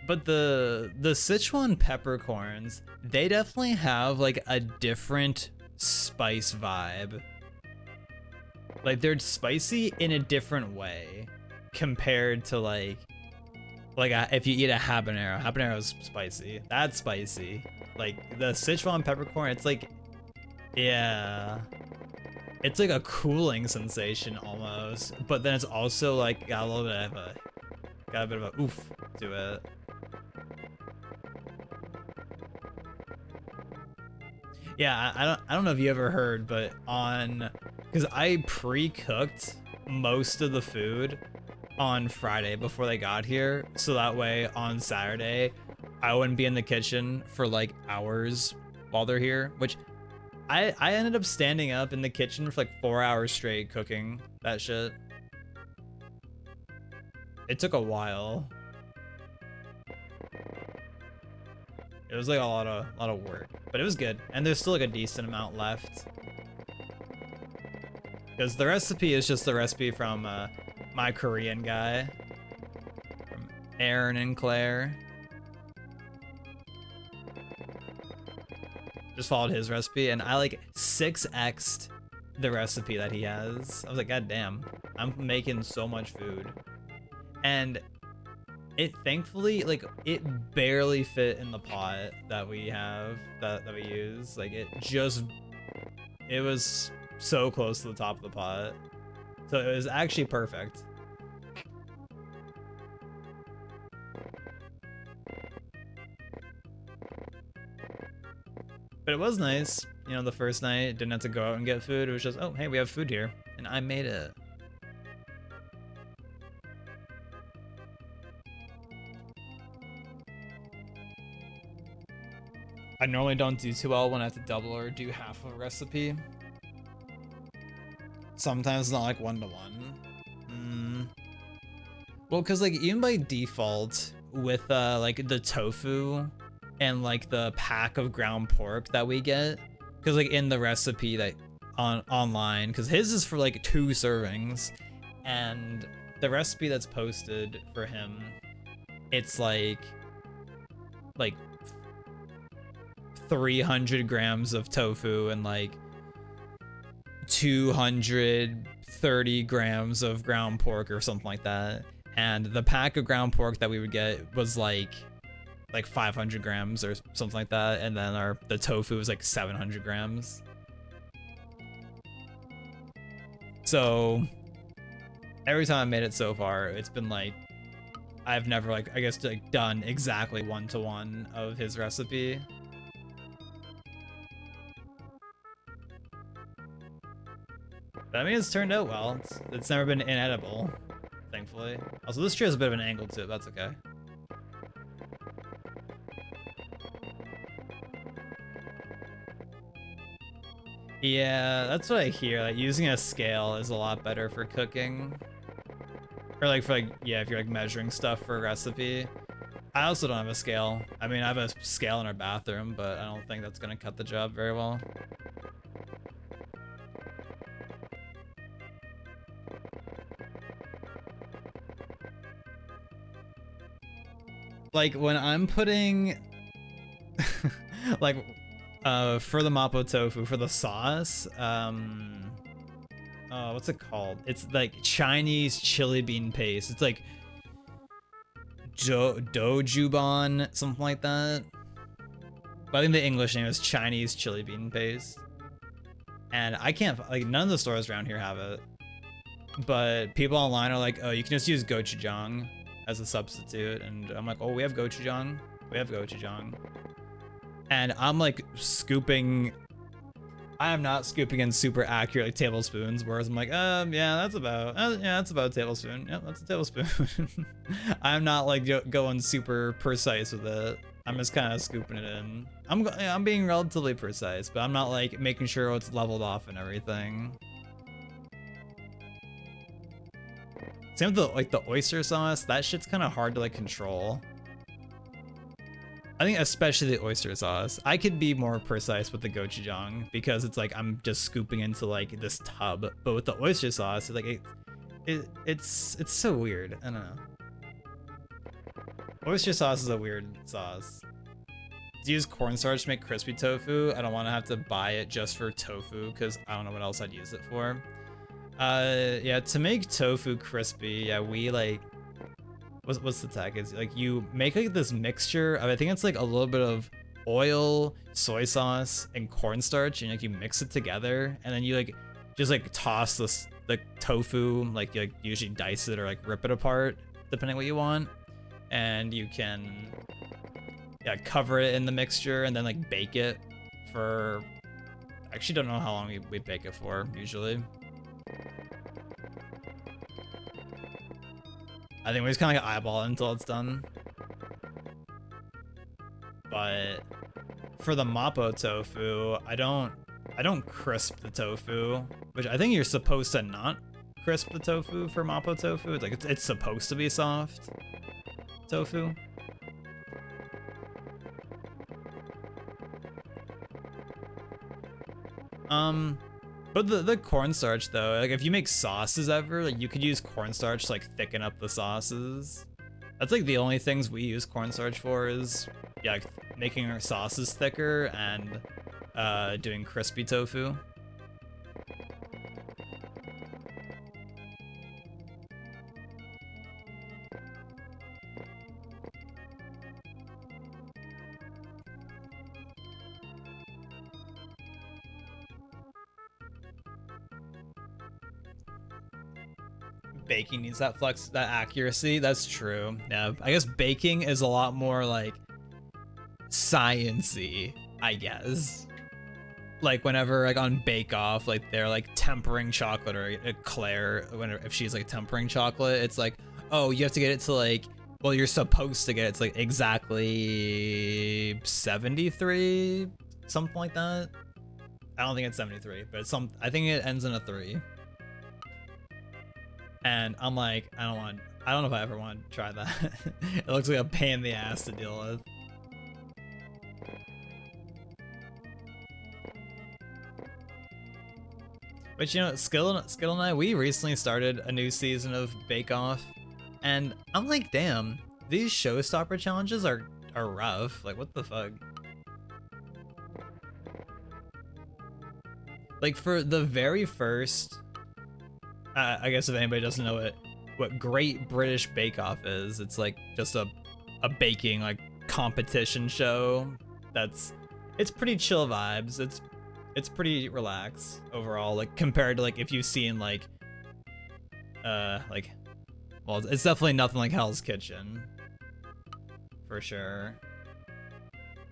But the Sichuan peppercorns, they definitely have like a different spice vibe. Like they're spicy in a different way compared to like if you eat a habanero. Habanero is spicy. That's spicy. Like the Sichuan peppercorn, it's like, yeah, it's like a cooling sensation almost. But then it's also like got a bit of a oof to it. Yeah, I don't know if you ever heard, but because I pre-cooked most of the food on Friday before they got here, so that way on Saturday I wouldn't be in the kitchen for like hours while they're here, which I ended up standing up in the kitchen for like 4 hours straight cooking that shit. It took a while. It was like a lot of work, but it was good, and there's still like a decent amount left. Because the recipe is just the recipe from my Korean guy, from Aaron and Claire. Just followed his recipe, and I like 6x'd the recipe that he has. I was like, God damn, I'm making so much food, and it thankfully, like, it barely fit in the pot that we have, that we use. Like, it was so close to the top of the pot. So it was actually perfect. But it was nice, you know, the first night, didn't have to go out and get food. It was just, oh, hey, we have food here, and I made it. I normally don't do too well when I have to double or do half of a recipe. Sometimes it's not like 1-to-1. Well, because like even by default with like the tofu and like the pack of ground pork that we get, because like in the recipe that online, because his is for like 2 servings, and the recipe that's posted for him, it's like 300 grams of tofu and like 230 grams of ground pork or something like that. And the pack of ground pork that we would get was like 500 grams or something like that, and then the tofu was like 700 grams. So every time I made it so far, it's been like I've never like I guess like done exactly 1-to-1 of his recipe. But I mean, it's turned out well. It's never been inedible, thankfully. Also, this tree has a bit of an angle to it, but that's okay. Yeah, that's what I hear. Like, using a scale is a lot better for cooking. Or like for like, yeah, if you're like measuring stuff for a recipe. I also don't have a scale. I mean, I have a scale in our bathroom, but I don't think that's gonna cut the job very well. Like when I'm putting like for the mapo tofu, for the sauce, oh, what's it called? It's like Chinese chili bean paste. It's like dojuban, something like that. But I think the English name is Chinese chili bean paste. And I can't, like, none of the stores around here have it. But people online are like, oh, you can just use gochujang as a substitute. And I'm like, oh, we have gochujang. We have gochujang. And I'm like scooping. I am not scooping in super accurate like tablespoons, whereas I'm like, yeah, that's about a tablespoon. Yep, that's a tablespoon. I'm not like going super precise with it. I'm just kind of scooping it in. I'm being relatively precise, but I'm not like making sure it's leveled off and everything. Same with the oyster sauce. That shit's kind of hard to like control. I think especially the oyster sauce. I could be more precise with the gochujang because it's like I'm just scooping into like this tub, but with the oyster sauce, it's like it's so weird. I don't know. Oyster sauce is a weird sauce. To use cornstarch to make crispy tofu, I don't want to have to buy it just for tofu because I don't know what else I'd use it for. Yeah, to make tofu crispy, yeah, we like. What's the tech? Is like you make like this mixture of, I think it's like a little bit of oil, soy sauce, and cornstarch, and like you mix it together, and then you like just like toss the tofu, like you like usually dice it or like rip it apart, depending what you want, and you can cover it in the mixture and then like bake it for. I actually don't know how long we bake it for usually. I think we just kind of like eyeball it until it's done. But for the mapo tofu, I don't crisp the tofu, which I think you're supposed to not crisp the tofu for mapo tofu. It's like it's supposed to be soft tofu. But the cornstarch though, like if you make sauces ever, like you could use cornstarch to like thicken up the sauces. That's like the only things we use cornstarch for is like making our sauces thicker and doing crispy tofu. Baking needs that that accuracy. That's true. Yeah, I guess baking is a lot more like science-y, I guess. Like whenever like on Bake Off, like they're like tempering chocolate, or Claire, if she's like tempering chocolate, it's like, oh, you have to get it to like, well, you're supposed to get it to like exactly 73, something like that. I don't think it's 73, but it's I think it ends in a 3. And I'm like, I I don't know if I ever want to try that. It looks like a pain in the ass to deal with. But you know, Skill and I, we recently started a new season of Bake Off, and I'm like, damn, these showstopper challenges are rough. Like, what the fuck? Like, for the very first, I guess if anybody doesn't know what Great British Bake Off is, it's like just a baking like competition show. It's pretty chill vibes. It's pretty relaxed overall, like compared to like if you've seen like well, it's definitely nothing like Hell's Kitchen for sure.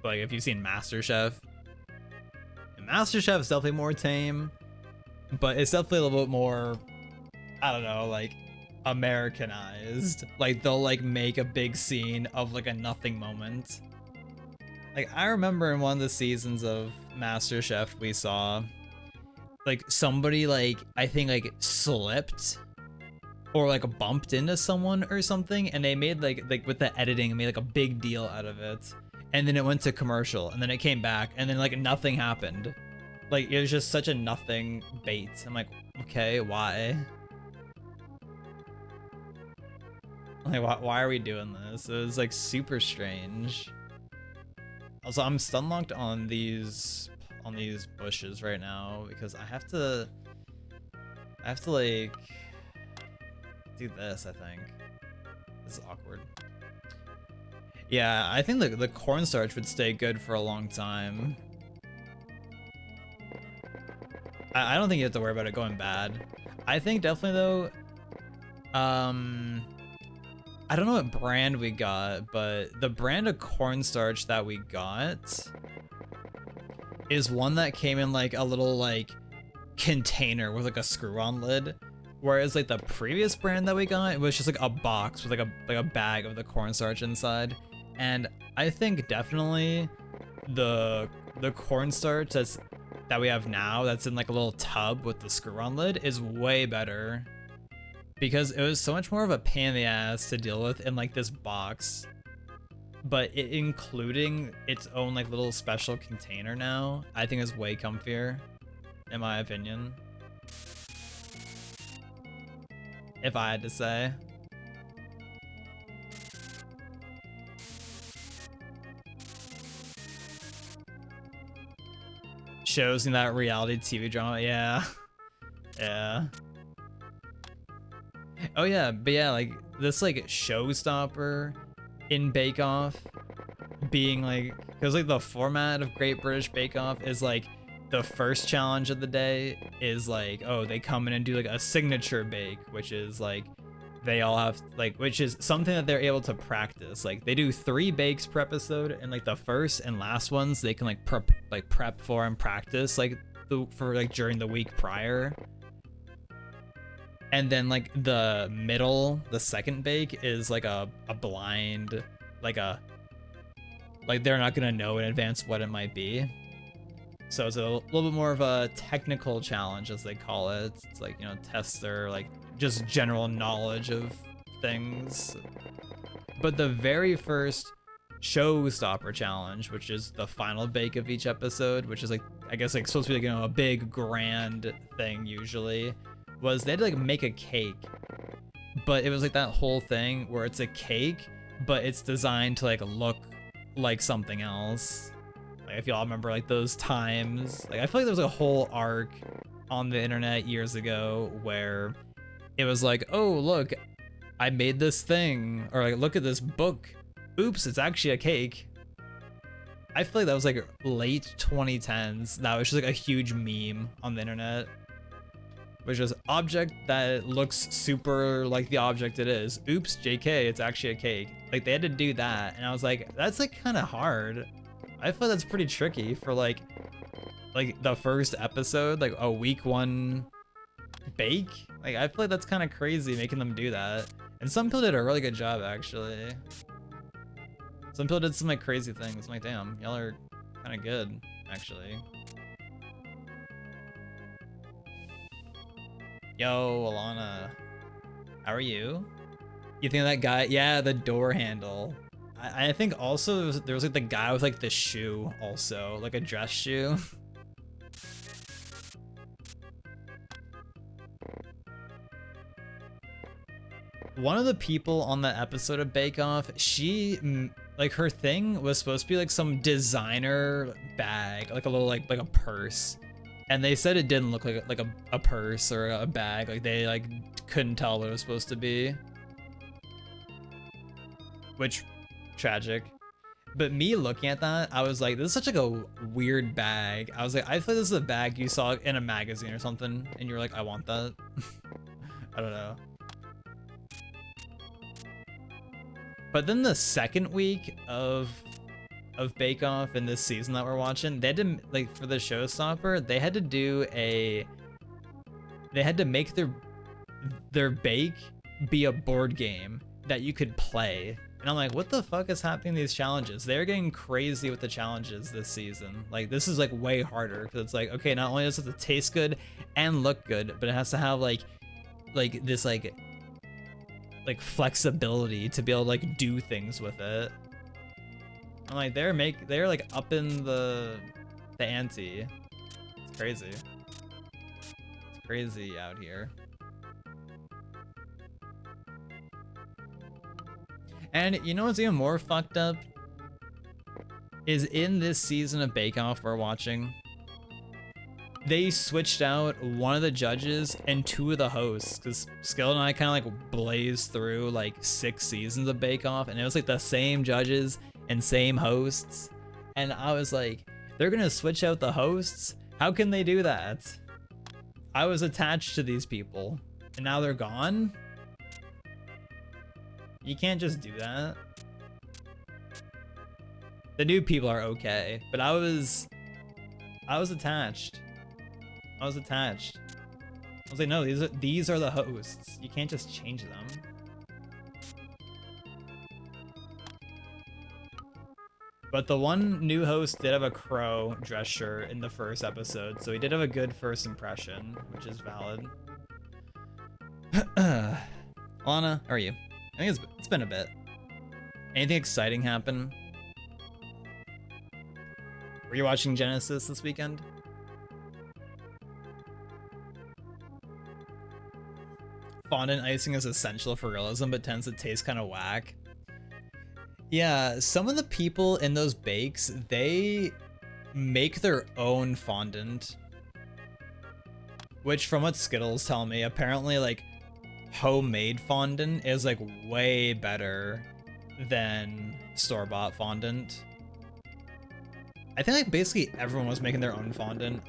But like if you've seen MasterChef, and MasterChef is definitely more tame, but it's definitely a little bit more, I don't know, like Americanized. Like they'll like make a big scene of like a nothing moment. Like I remember in one of the seasons of MasterChef we saw like somebody like I think like slipped or like bumped into someone or something, and they made like with the editing made like a big deal out of it, and then it went to commercial, and then it came back, and then like nothing happened. Like it was just such a nothing bait. I'm like, okay, why? Like why are we doing this? It was like super strange. Also, I'm stun locked on these bushes right now because I have to like do this. I think this is awkward. Yeah, I think the cornstarch would stay good for a long time. I don't think you have to worry about it going bad. I think definitely though, I don't know what brand we got, but the brand of cornstarch that we got is one that came in like a little like container with like a screw-on lid, whereas like the previous brand that we got, it was just like a box with like a bag of the cornstarch inside. And I think definitely the cornstarch that we have now that's in like a little tub with the screw-on lid is way better, because it was so much more of a pain in the ass to deal with in like this box, but including its own like little special container now, I think is way comfier, in my opinion. If I had to say. Shows in that reality TV drama, yeah. Yeah. Oh yeah, but yeah, like this like showstopper in Bake Off being like, because like the format of Great British Bake Off is like the first challenge of the day is like, oh, they come in and do like a signature bake, which is like they all have like, which is something that they're able to practice. Like they do 3 bakes per episode, and like the first and last ones they can like prep for and practice like for like during the week prior. And then like the middle, the second bake is like a blind, like they're not gonna know in advance what it might be. So it's a little bit more of a technical challenge, as they call it. It's like, you know, test their like just general knowledge of things. But the very first showstopper challenge, which is the final bake of each episode, which is like, I guess like supposed to be like, you know, a big grand thing usually, was they had to like make a cake, but it was like that whole thing where it's a cake, but it's designed to like look like something else. Like if y'all remember like those times, like I feel like there was a whole arc on the internet years ago where it was like, oh look, I made this thing, or like look at this book, oops, it's actually a cake. I feel like that was like late 2010s. That was just like a huge meme on the internet, which is object that looks super like the object it is. Oops, JK, it's actually a cake. Like they had to do that, and I was like, that's like kind of hard. I feel that's pretty tricky for like the first episode, like a week 1 bake. Like I feel like that's kind of crazy making them do that. And some people did a really good job actually. Some people did some like crazy things. I'm like, damn, y'all are kind of good actually. Yo, Alana, how are you? You think that guy? Yeah, the door handle. I think also there was like the guy with like the shoe also, like a dress shoe. One of the people on the episode of Bake Off, like her thing was supposed to be like some designer bag, like a little like a purse. And they said it didn't look like a purse or a bag. Like they like couldn't tell what it was supposed to be. Which, tragic. But me looking at that, I was like, this is such like a weird bag. I was like, I thought this is a bag you saw in a magazine or something, and you were like, I want that. I don't know. But then the second week of Bake Off in this season that we're watching, they had to, like, for the showstopper, they had to do they had to make their bake be a board game that you could play. And I'm like, what the fuck is happening in these challenges? They're getting crazy with the challenges this season. Like, this is like way harder because it's like, okay, not only does it have to taste good and look good, but it has to have like this like flexibility to be able to like do things with it. I'm like, they're like upping the ante. It's crazy. It's crazy out here. And you know what's even more fucked up? Is in this season of Bake Off we're watching, they switched out one of the judges and two of the hosts, because Skill and I kind of like blazed through like 6 seasons of Bake Off, and it was like the same judges and same hosts. And I was like, they're gonna switch out the hosts? How can they do that? I was attached to these people, and now they're gone? You can't just do that. The new people are okay, but I was attached. I was attached. I was like, no, these are the hosts. You can't just change them. But the one new host did have a crow dress shirt in the first episode, so he did have a good first impression, which is valid. Lana, how are you? I think it's been a bit. Anything exciting happen? Were you watching Genesis this weekend? Fondant icing is essential for realism, but tends to taste kind of whack. Yeah, some of the people in those bakes, they make their own fondant. Which, from what Skittles tell me, apparently like homemade fondant is like way better than store-bought fondant. I think like basically everyone was making their own fondant.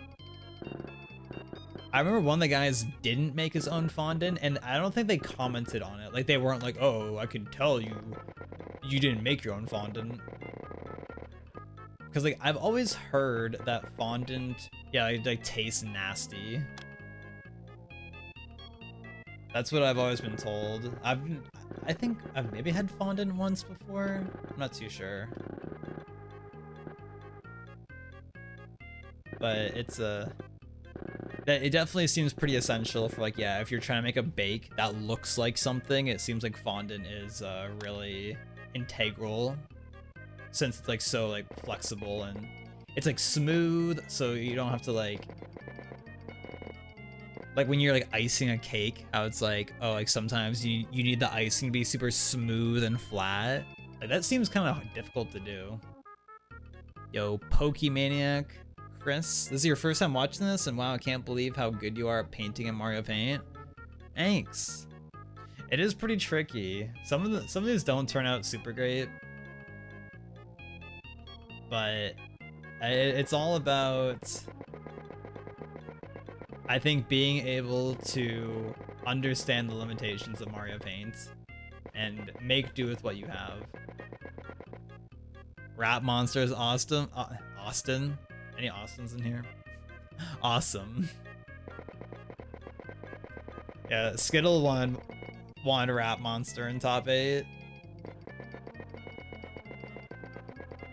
I remember one of the guys didn't make his own fondant, and I don't think they commented on it. Like they weren't like, oh, I can tell you didn't make your own fondant. Because like I've always heard that fondant, yeah, like tastes nasty. That's what I've always been told. I think I've maybe had fondant once before. I'm not too sure. But it's it definitely seems pretty essential for like, yeah, if you're trying to make a bake that looks like something, it seems like fondant is really integral, since it's like so like flexible and it's like smooth, so you don't have to like when you're like icing a cake, how it's like, oh, like sometimes you need the icing to be super smooth and flat. Like that seems kind of difficult to do. Yo, Pokemaniac Chris, this is your first time watching this, and wow, I can't believe how good you are at painting in Mario Paint. Thanks. It is pretty tricky. Some of these don't turn out super great, but it's all about, I think, being able to understand the limitations of Mario Paint and make do with what you have. Rap Monsters, Austin. Austin? Any Austins in here? Awesome. Yeah, Skittle wanted Rap Monster in top 8.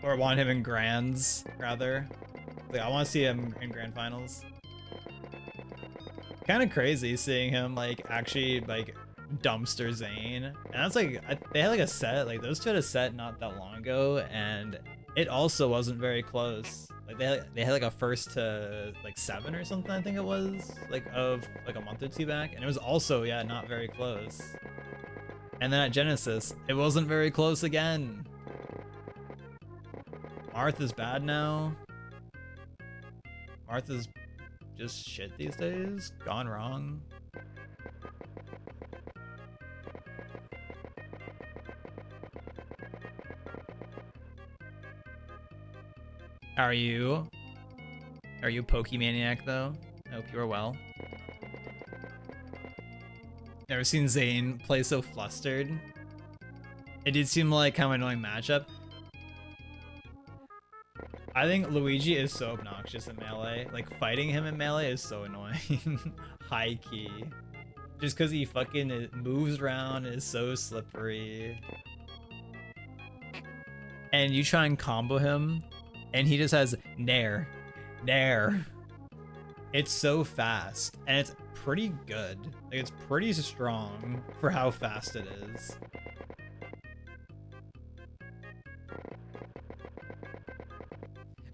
Or want him in Grands, rather. Like, I want to see him in Grand Finals. Kind of crazy seeing him like actually like Dumpster Zane, and that's like they had like a set, like those two had a set not that long ago, and it also wasn't very close. Like they had like a first to like 7 or something, I think it was, like of like a month or two back, and it was also, yeah, not very close. And then at Genesis, it wasn't very close again. Martha's bad now. Martha's just shit these days. Gone wrong. How are you? Are you a Pokemaniac though? I hope you are well. Never seen Zane play so flustered. It did seem like kind of an annoying matchup. I think Luigi is so obnoxious in Melee. Like, fighting him in Melee is so annoying. High key. Just because he fucking moves around, is so slippery. And you try and combo him, and he just has Nair. Nair. It's so fast, and it's pretty good. Like, it's pretty strong for how fast it is.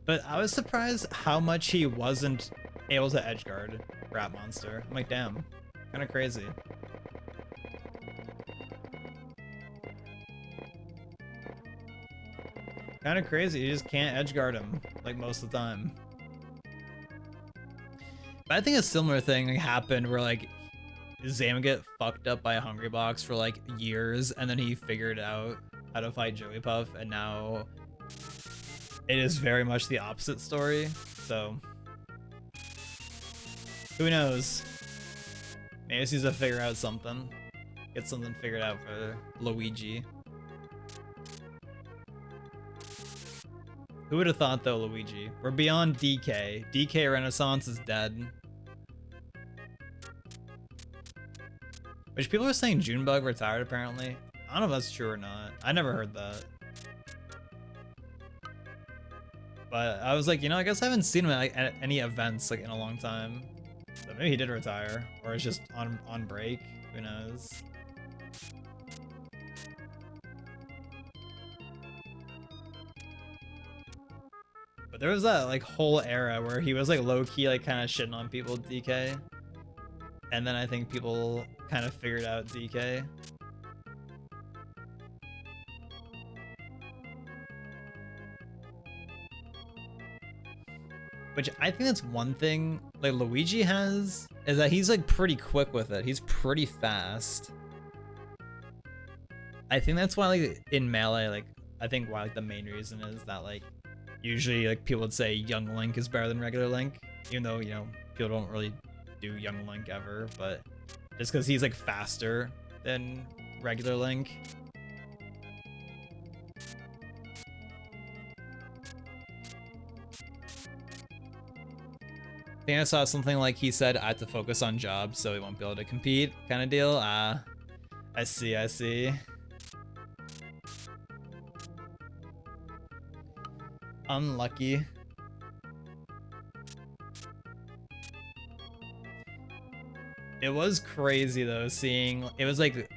But I was surprised how much he wasn't able to edgeguard Rat Monster. I'm like, damn, kind of crazy. Kind of crazy, you just can't edgeguard him, like, most of the time. But I think a similar thing happened where, like, Zane would get fucked up by a Hungry Box for, like, years, and then he figured out how to fight Joey Puff, and now it is very much the opposite story, so who knows? Maybe he needs to figure out something. Get something figured out for Luigi. Who would have thought though, Luigi? We're beyond DK. DK Renaissance is dead. Which people are saying Junebug retired apparently. I don't know if that's true or not. I never heard that. But I was like, you know, I guess I haven't seen him at any events like in a long time. So maybe he did retire, or it's just on break. Who knows? But there was that like whole era where he was like low key, like kind of shitting on people with DK, and then I think people kind of figured out DK. Which I think that's one thing like Luigi has, is that he's like pretty quick with it. He's pretty fast. I think that's why like in Melee, like I think why like the main reason is that like usually like people would say young Link is better than regular Link, even though, you know, people don't really do young Link ever, but just because he's like faster than regular Link. I think I saw something like he said I have to focus on jobs so he won't be able to compete kind of deal. I see, I see. Unlucky. It was crazy though, seeing it was like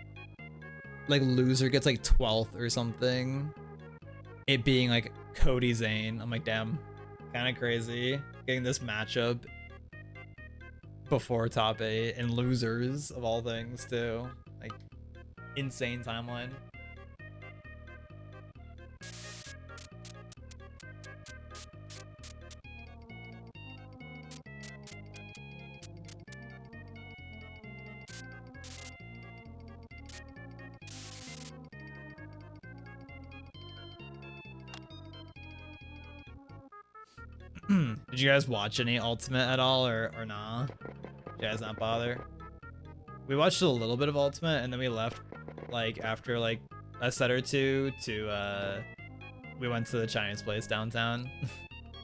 loser gets like 12th or something. It being like Cody Zane. I'm like, damn, kind of crazy getting this matchup before top 8 and losers of all things too. Like, insane timeline. Did you guys watch any Ultimate at all, or nah? Did you guys not bother? We watched a little bit of Ultimate, and then we left like after like a set or two to we went to the Chinese place downtown,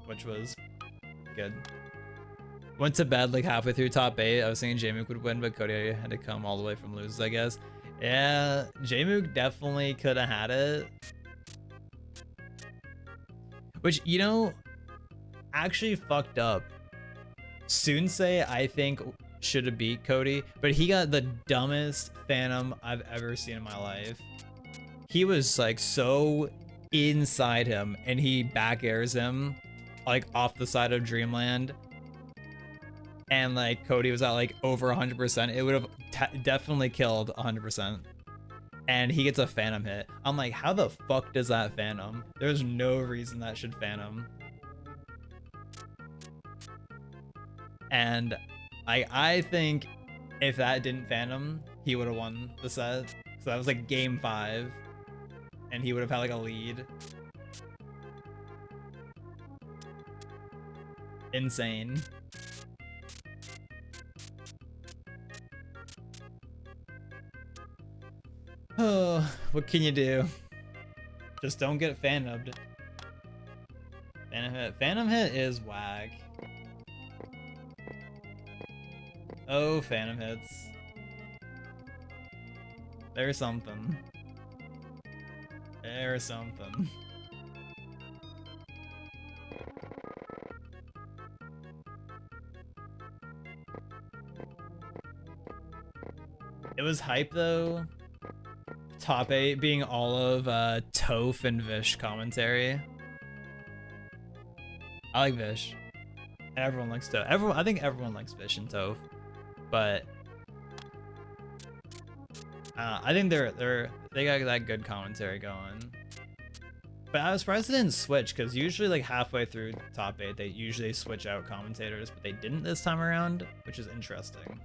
which was good. Went to bed like halfway through top 8. I was thinking J-Mook would win, but Cody had to come all the way from losers, I guess. Yeah, J-Mook definitely could have had it. Which, you know, actually fucked up. Sunsei, I think, should have beat Cody, but he got the dumbest Phantom I've ever seen in my life. He was like so inside him, and he back airs him like off the side of Dreamland, and like Cody was at like over 100%. It would have definitely killed 100%. And he gets a Phantom hit. I'm like, how the fuck does that Phantom? There's no reason that should Phantom. And I think if that didn't Phantom, he would have won the set. So that was like game 5, and he would have had like a lead. Insane. Oh, what can you do? Just don't get Phantomed. Phantom hit. Phantom hit is whack. Oh, Phantom hits. There's something. There's something. It was hype though. Top 8 being all of Toph and Vish commentary. I like Vish. Everyone likes Toph. I think everyone likes Vish and Toph, but I think they got that good commentary going. But I was surprised they didn't switch, because usually like halfway through top 8 they usually switch out commentators, but they didn't this time around, which is interesting.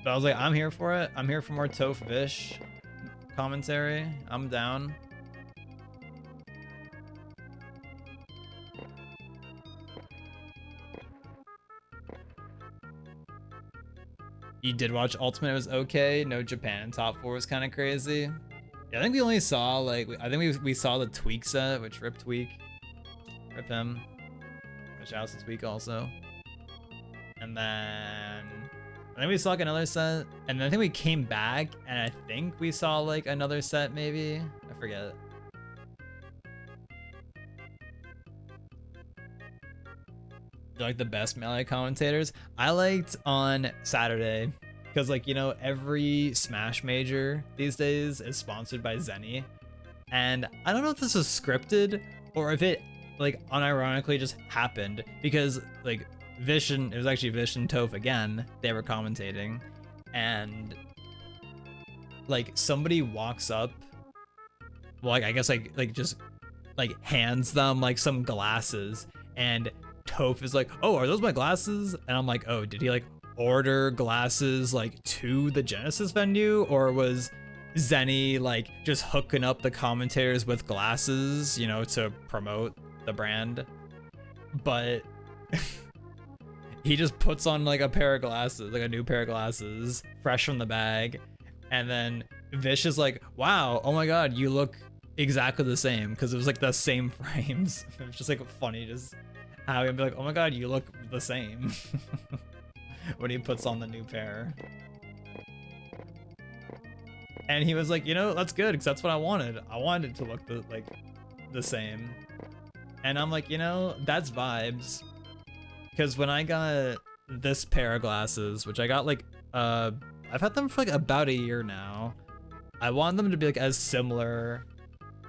But I was like, I'm here for it. I'm here for more Toph Vish commentary. I'm down. You did watch Ultimate, it was okay. No Japan top 4 was kind of crazy. Yeah, I think we only saw like, I think we saw the Tweak set, which rip Tweak. Rip him. Which out this Tweak also. And then I think we saw like another set, and then I think we came back, and I think we saw like another set maybe. I forget. They're like the best melee commentators. I liked on Saturday, because like, you know, every Smash major these days is sponsored by Zenny, and I don't know if this was scripted or if it like unironically just happened, because like it was actually Vish and Toph again, they were commentating, and like somebody walks up, well, like I guess like just like hands them like some glasses, and Toph is like, oh, are those my glasses? And I'm like, oh, did he like order glasses like to the Genesis venue, or was Zenny like just hooking up the commentators with glasses, you know, to promote the brand? But he just puts on like a pair of glasses, like a new pair of glasses, fresh from the bag. And then Vish is like, wow, oh my God, you look exactly the same. Because it was like the same frames. It was just like funny just how he'd be like, oh my God, you look the same. When he puts on the new pair. And he was like, you know, that's good, because that's what I wanted. I wanted it to look the same. And I'm like, you know, that's vibes. Because when I got this pair of glasses, which I got like, I've had them for like about a year now. I want them to be like as similar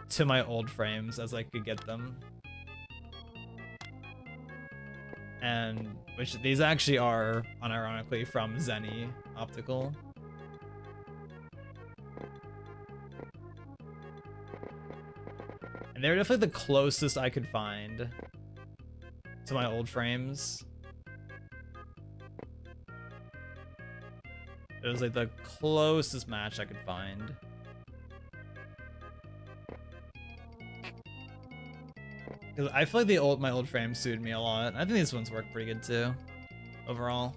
to my old frames as I could get them. And which these actually are, unironically, from Zenny Optical. And they were definitely the closest I could find to my old frames. It was like the closest match I could find. Because I feel like my old frames suited me a lot. I think these ones work pretty good too, overall.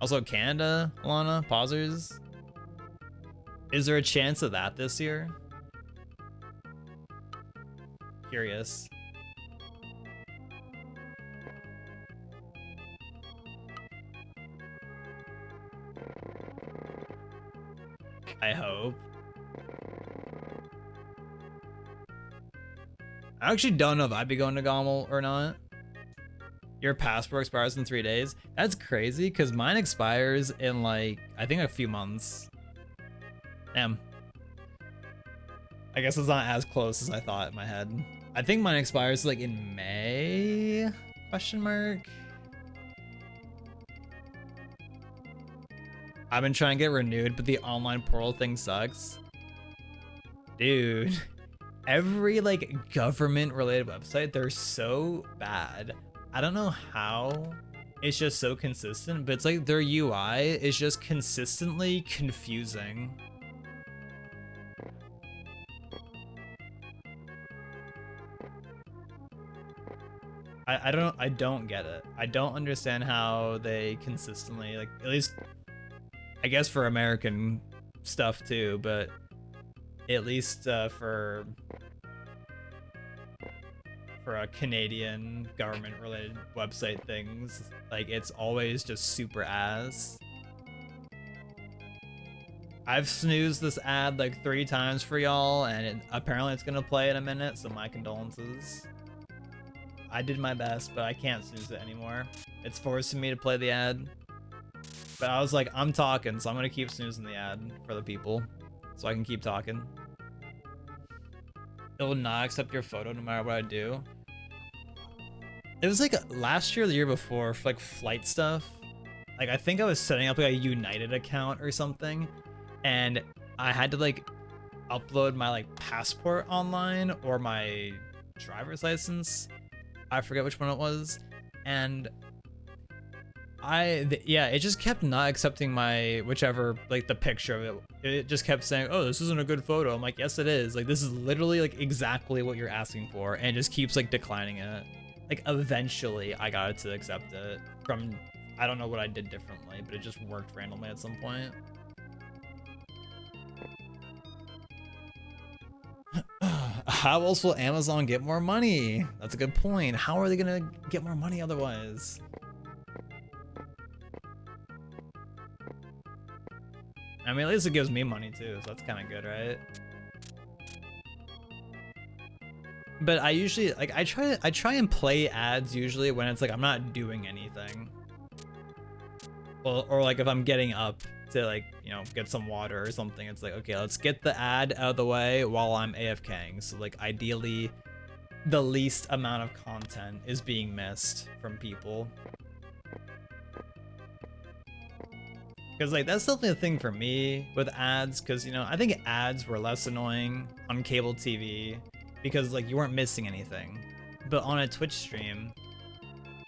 Also, Canada, Alana, pausers. Is there a chance of that this year? Curious. I hope. I actually don't know if I'd be going to Gommel or not. Your passport expires in 3 days. That's crazy because mine expires in like, I think a few months. Damn. I guess it's not as close as I thought in my head. I think mine expires like in May? Question mark. I've been trying to get renewed, but the online portal thing sucks. Dude, every like government related website, they're so bad. I don't know how it's just so consistent, but it's like their UI is just consistently confusing. I don't get it. I don't understand how they consistently, like, at least I guess for American stuff too, but at least for a Canadian government related website things, like it's always just super ass. I've snoozed this ad like 3 times for y'all, and apparently it's gonna play in a minute, so my condolences. I did my best, but I can't snooze it anymore. It's forcing me to play the ad. But I was like, I'm talking, so I'm gonna keep snoozing the ad for the people, so I can keep talking. It will not accept your photo no matter what I do. It was like last year or the year before for like flight stuff. Like I think I was setting up like a United account or something, and I had to like upload my like passport online or my driver's license. I forget which one it was, and yeah, it just kept not accepting my whichever, like the picture of it. It just kept saying, oh, this isn't a good photo. I'm like, yes it is. Like this is literally like exactly what you're asking for, and it just keeps like declining it. Like eventually I got it to accept it from, I don't know what I did differently, but it just worked randomly at some point. How else will Amazon get more money? That's a good point. How are they gonna get more money otherwise? I mean, at least it gives me money too, so that's kind of good, right? But I usually, like, I try and play ads usually when it's like I'm not doing anything. Or like if I'm getting up to like, you know, get some water or something, it's like, okay, let's get the ad out of the way while I'm AFKing. So like ideally the least amount of content is being missed from people. Because like that's definitely a thing for me with ads, because you know I think ads were less annoying on cable TV because like you weren't missing anything, but on a Twitch stream,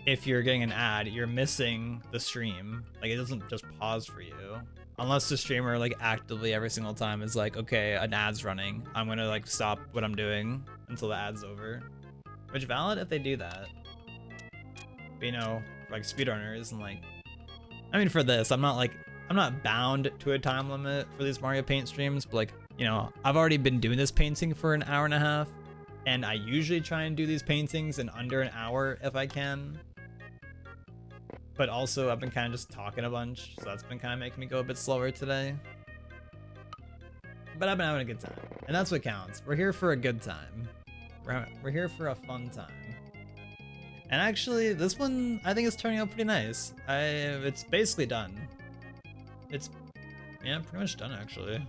if you're getting an ad, you're missing the stream. Like it doesn't just pause for you, unless the streamer like actively every single time is like, okay, an ad's running, I'm gonna like stop what I'm doing until the ad's over. Which valid if they do that, but you know, like speedrunners and like, I mean for this, I'm not bound to a time limit for these Mario Paint streams, but like, you know, I've already been doing this painting for an hour and a half, and I usually try and do these paintings in under an hour if I can. But also, I've been kind of just talking a bunch, so that's been kind of making me go a bit slower today. But I've been having a good time, and that's what counts. We're here for a good time. We're here for a fun time. And actually, this one, I think is turning out pretty nice. It's basically done. It's, yeah, pretty much done actually.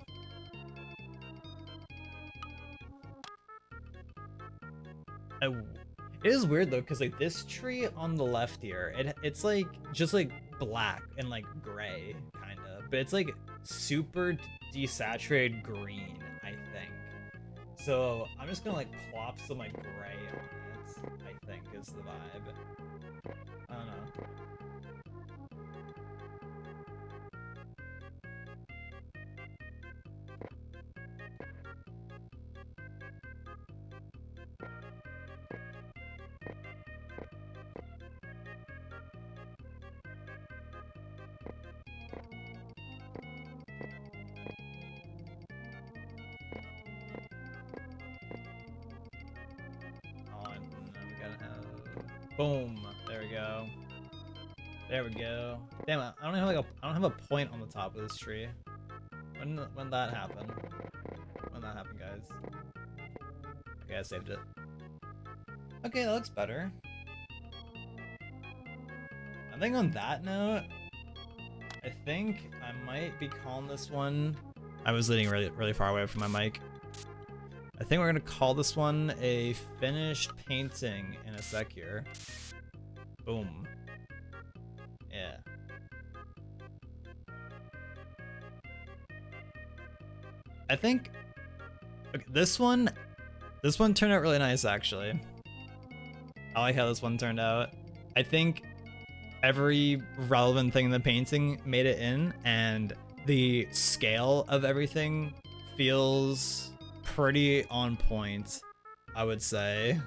It is weird though, because like this tree on the left here, it's like just like black and like gray kind of, but it's like super desaturated green, I think. So I'm just gonna like plop some like gray on it, I think is the vibe. I don't know. Boom. There we go. There we go. Damn, I don't have a point on the top of this tree. When that happened? When that happened, guys? Okay, I saved it. Okay, that looks better. I think on that note, I think I might be calling this one. I was leaning really far away from my mic. I think we're gonna call this one a finished painting in a sec here. Boom. Yeah. I think okay, this one turned out really nice actually. I like how this one turned out. I think every relevant thing in the painting made it in, and the scale of everything feels pretty on point, I would say.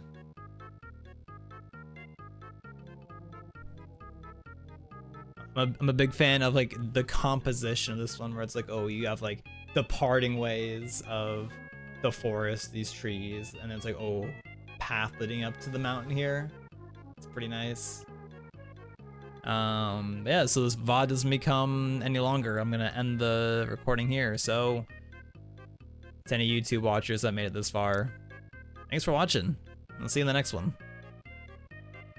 I'm a big fan of like the composition of this one, where it's like, oh, you have like the parting ways of the forest, these trees, and it's like, oh, path leading up to the mountain here. It's pretty nice. Yeah, so this VOD doesn't become any longer. I'm gonna end the recording here. So to any YouTube watchers that made it this far, thanks for watching. I'll see you in the next one.